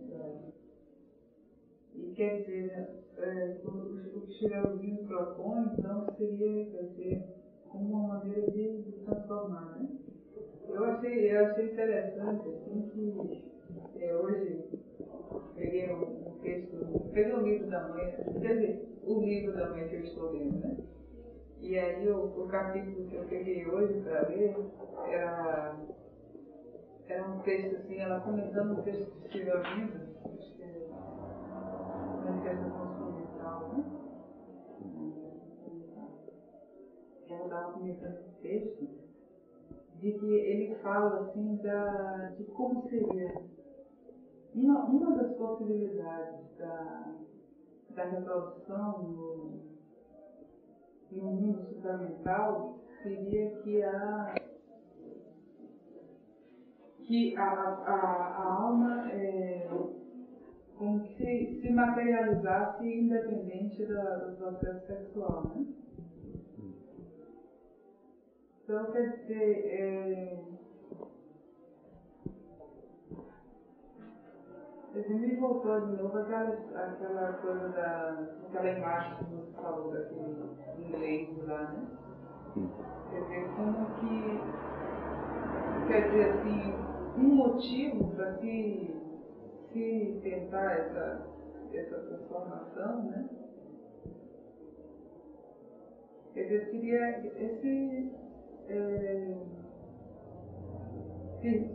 E quer dizer, o que Shirauzinho propõe, então, seria, quer dizer, como uma maneira de transformar, né? Eu achei interessante, assim, que hoje peguei um texto, peguei o livro da mãe, quer dizer, o livro da mãe que eu estou lendo, né? E aí o capítulo que eu peguei hoje para ler era um texto, assim, ela comentando um texto de Shirauzinho, acho que é manifestação mental, né? Ela estava comentando esse texto de que ele fala assim de como seria uma das possibilidades da reprodução no mundo supramental seria que a alma como que se materializasse independente do processo sexual, né? Então, quer dizer, me voltou de novo aquela coisa aquela imagem que você falou daquele inglês lá, né? Quer dizer, como que, quer dizer assim, um motivo para se tentar essa transformação, né? Quer dizer, seria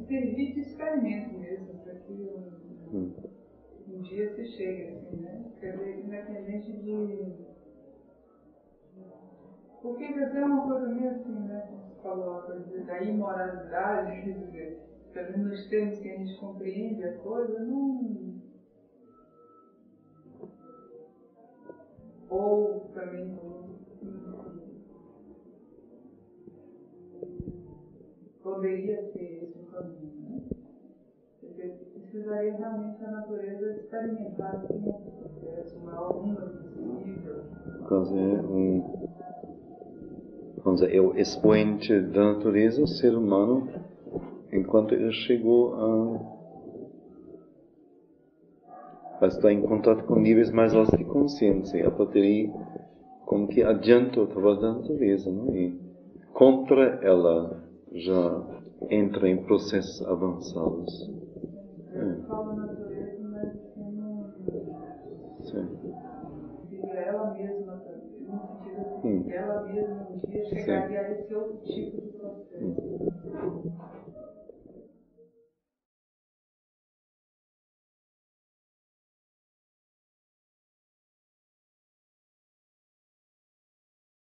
servir de experimento mesmo, para que um dia se chegue, assim, né? Quer dizer, independente de... Porque quer dizer, é uma coisa meio assim, né? Como você falou, a coisa da imoralidade, quer dizer, pelo menos nos termos que a gente compreende a coisa, não... Ou também poderia ser esse o caminho, né? Precisaria realmente a natureza experimentar assim, um processo, o maior número possível. É o expoente da natureza, o ser humano, enquanto ele chegou a estar em contato com níveis mais altos de consciência, a partir como que adianta o trabalho da natureza, não? E contra ela já entra em processos avançados. Eu falo natureza, mas não... Sim. Ela mesma, no sentido assim, que ela mesma um dia chegaria a esse outro tipo de processo.